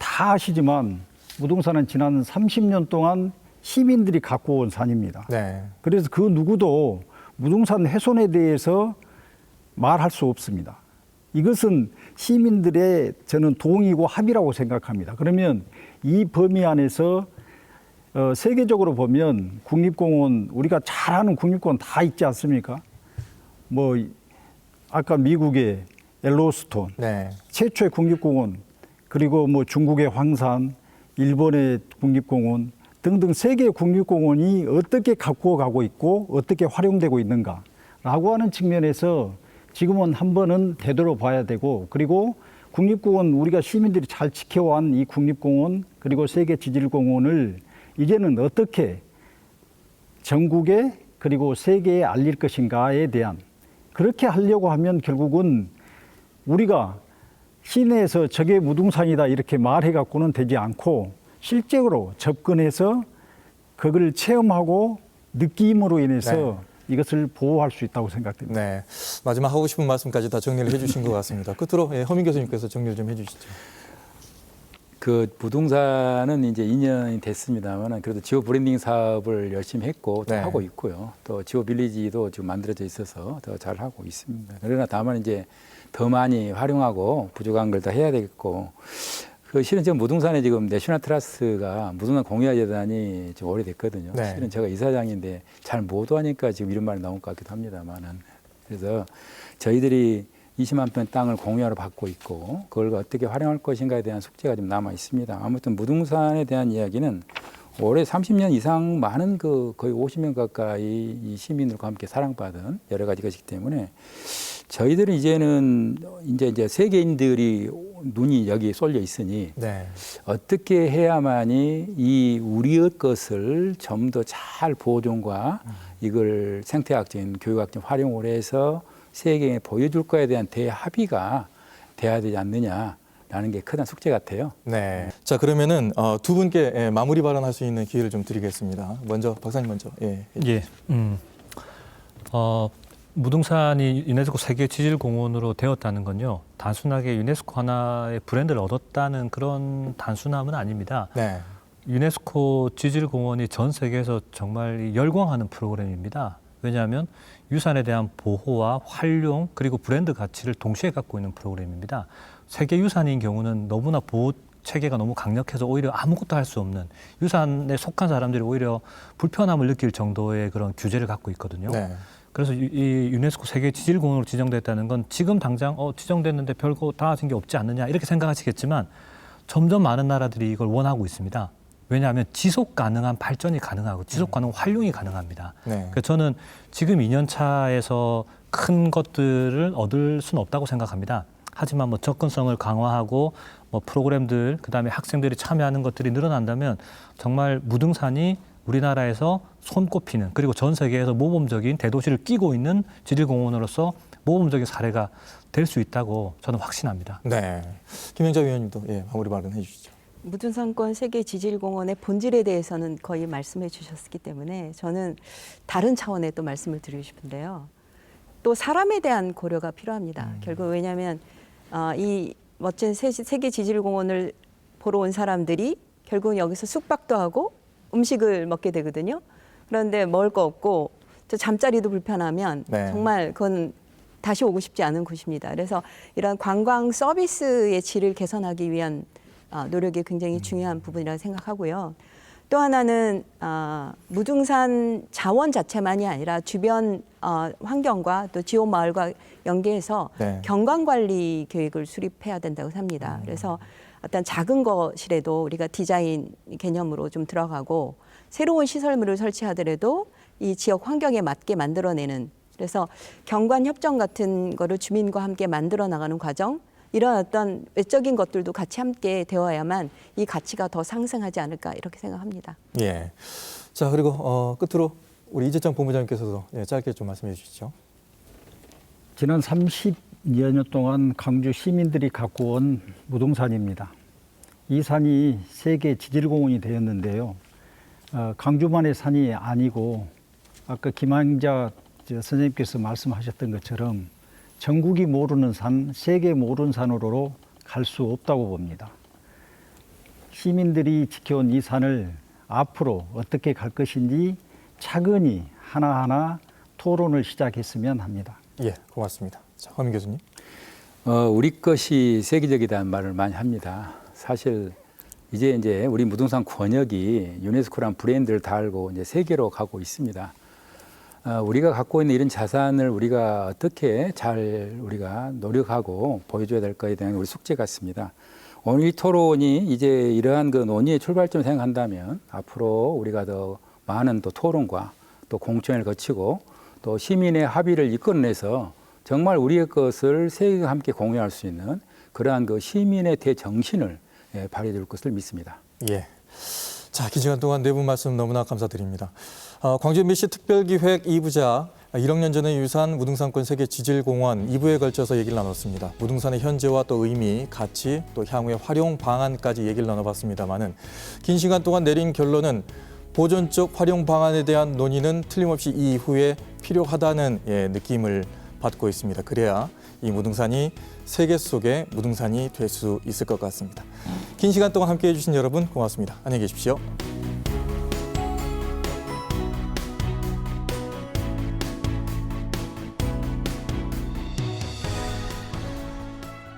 다 아시지만 무등산은 지난 30년 동안 시민들이 갖고 온 산입니다. 네. 그래서 그 누구도 무등산 훼손에 대해서 말할 수 없습니다. 이것은 시민들의 저는 동의고 합의라고 생각합니다. 그러면 이 범위 안에서 세계적으로 보면 국립공원 우리가 잘 아는 국립공원 다 있지 않습니까? 뭐 아까 미국의 옐로스톤, 네. 최초의 국립공원, 그리고 뭐 중국의 황산, 일본의 국립공원 등등 세계 국립공원이 어떻게 가꾸어 가고 있고 어떻게 활용되고 있는가라고 하는 측면에서 지금은 한 번은 되돌아봐야 되고 그리고 국립공원 우리가 시민들이 잘 지켜온 이 국립공원 그리고 세계 지질공원을 이제는 어떻게 전국에 그리고 세계에 알릴 것인가에 대한 그렇게 하려고 하면 결국은 우리가 시내에서 저게 무등산이다 이렇게 말해 갖고는 되지 않고 실제로 접근해서 그걸 체험하고 느낌으로 인해서 이것을 보호할 수 있다고 생각됩니다. 네. 마지막 하고 싶은 말씀까지 다 정리를 해주신 것 같습니다. 끝으로 허민 교수님께서 정리를 좀 해주시죠. 그 무등산은 이제 2년이 됐습니다만 그래도 지오 브랜딩 사업을 열심히 했고 또 네. 하고 있고요. 또 지오 빌리지도 지금 만들어져 있어서 더 잘 하고 있습니다. 그러나 다만 이제 더 많이 활용하고 부족한 걸 더 해야 되겠고 그 실은 지금 무등산에 지금 내셔널 트러스트가 무등산 공유재단이 좀 오래됐거든요. 네. 실은 제가 이사장인데 잘 못 하니까 지금 이런 말이 나온 것 같기도 합니다만은 그래서 저희들이 20만 평 땅을 공유하러 받고 있고 그걸 어떻게 활용할 것인가에 대한 숙제가 좀 남아 있습니다. 아무튼 무등산에 대한 이야기는 올해 30년 이상 많은 거의 50명 가까이 이 시민들과 함께 사랑받은 여러 가지 것이기 때문에 저희들은 이제는 이제 세계인들이 눈이 여기 쏠려 있으니 네. 어떻게 해야만이 이 우리의 것을 좀 더 잘 보존과 이걸 생태학적인 교육학적인 활용을 해서 세계에 보여줄 거에 대한 대합의가 돼야 되지 않느냐라는 게 큰 숙제 같아요. 네. 자, 그러면은 두 분께 마무리 발언할 수 있는 기회를 좀 드리겠습니다. 먼저 박사님 먼저. 예. 예. 무등산이 유네스코 세계 지질공원으로 되었다는 건요. 단순하게 유네스코 하나의 브랜드를 얻었다는 그런 단순함은 아닙니다. 네. 유네스코 지질공원이 전 세계에서 정말 열광하는 프로그램입니다. 왜냐하면 유산에 대한 보호와 활용 그리고 브랜드 가치를 동시에 갖고 있는 프로그램입니다. 세계 유산인 경우는 너무나 보호 체계가 너무 강력해서 오히려 아무것도 할 수 없는 유산에 속한 사람들이 오히려 불편함을 느낄 정도의 그런 규제를 갖고 있거든요. 네. 그래서 이 유네스코 세계 지질공원으로 지정됐다는 건 지금 당장 지정됐는데 별거 달라진 게 없지 않느냐 이렇게 생각하시겠지만 점점 많은 나라들이 이걸 원하고 있습니다. 왜냐하면 지속 가능한 발전이 가능하고 지속 가능한 활용이 가능합니다. 네. 그래서 저는 지금 2년 차에서 큰 것들을 얻을 수는 없다고 생각합니다. 하지만 뭐 접근성을 강화하고 뭐 프로그램들 그다음에 학생들이 참여하는 것들이 늘어난다면 정말 무등산이 우리나라에서 손꼽히는 그리고 전 세계에서 모범적인 대도시를 끼고 있는 지질공원으로서 모범적인 사례가 될 수 있다고 저는 확신합니다. 네. 김영자 위원님도 마무리 발언해 주시죠. 무등산권 세계 지질공원의 본질에 대해서는 거의 말씀해 주셨기 때문에 저는 다른 차원의 또 말씀을 드리고 싶은데요. 또 사람에 대한 고려가 필요합니다. 결국 왜냐하면 이 멋진 세계 지질공원을 보러 온 사람들이 결국은 여기서 숙박도 하고 음식을 먹게 되거든요. 그런데 먹을 거 없고 또 잠자리도 불편하면 네. 정말 그건 다시 오고 싶지 않은 곳입니다. 그래서 이런 관광 서비스의 질을 개선하기 위한 노력이 굉장히 중요한 부분이라고 생각하고요. 또 하나는 무등산 자원 자체만이 아니라 주변 환경과 또 지원 마을과 연계해서 네. 경관관리 계획을 수립해야 된다고 합니다. 그래서 어떤 작은 것이라도 우리가 디자인 개념으로 좀 들어가고 새로운 시설물을 설치하더라도 이 지역 환경에 맞게 만들어내는 그래서 경관 협정 같은 거를 주민과 함께 만들어 나가는 과정 이런 어떤 외적인 것들도 같이 함께 되어야만 이 가치가 더 상승하지 않을까 이렇게 생각합니다. 예. 자, 그리고 끝으로 우리 이재정 본부장님께서도 짧게 좀 말씀해 주시죠. 지난 30여 년 동안 광주 시민들이 갖고 온 무등산입니다. 이 산이 세계 지질공원이 되었는데요. 광주만의 산이 아니고 아까 김항자 선생님께서 말씀하셨던 것처럼 전국이 모르는 산, 세계 모르는 산으로 갈 수 없다고 봅니다. 시민들이 지켜온 이 산을 앞으로 어떻게 갈 것인지 차근히 하나하나 토론을 시작했으면 합니다. 예, 고맙습니다. 자, 허민 교수님. 우리 것이 세계적이라는 말을 많이 합니다. 사실 이제 우리 무등산 권역이 유네스코란 브랜드를 달고 이제 세계로 가고 있습니다. 우리가 갖고 있는 이런 자산을 우리가 어떻게 잘 우리가 노력하고 보여줘야 될 거에 대한 우리 숙제 같습니다. 오늘 이 토론이 이제 이러한 그 논의의 출발점을 생각한다면 앞으로 우리가 더 많은 또 토론과 또 공청회를 거치고 또 시민의 합의를 이끌어내서 정말 우리의 것을 세계와 함께 공유할 수 있는 그러한 그 시민의 대정신을 발휘해 줄 것을 믿습니다. 예. 자, 긴 시간 동안 네 분 말씀 너무나 감사드립니다. 광주 MBC 특별기획 2부작 1억 년 전의 유산 무등산권 세계 지질공원 2부에 걸쳐서 얘기를 나눴습니다. 무등산의 현재와 또 의미, 가치, 또 향후의 활용 방안까지 얘기를 나눠봤습니다만은 긴 시간 동안 내린 결론은 보존적 활용 방안에 대한 논의는 틀림없이 이후에 필요하다는 느낌을 받고 있습니다. 그래야 이 무등산이 세계 속의 무등산이 될 수 있을 것 같습니다. 긴 시간 동안 함께해 주신 여러분 고맙습니다. 안녕히 계십시오.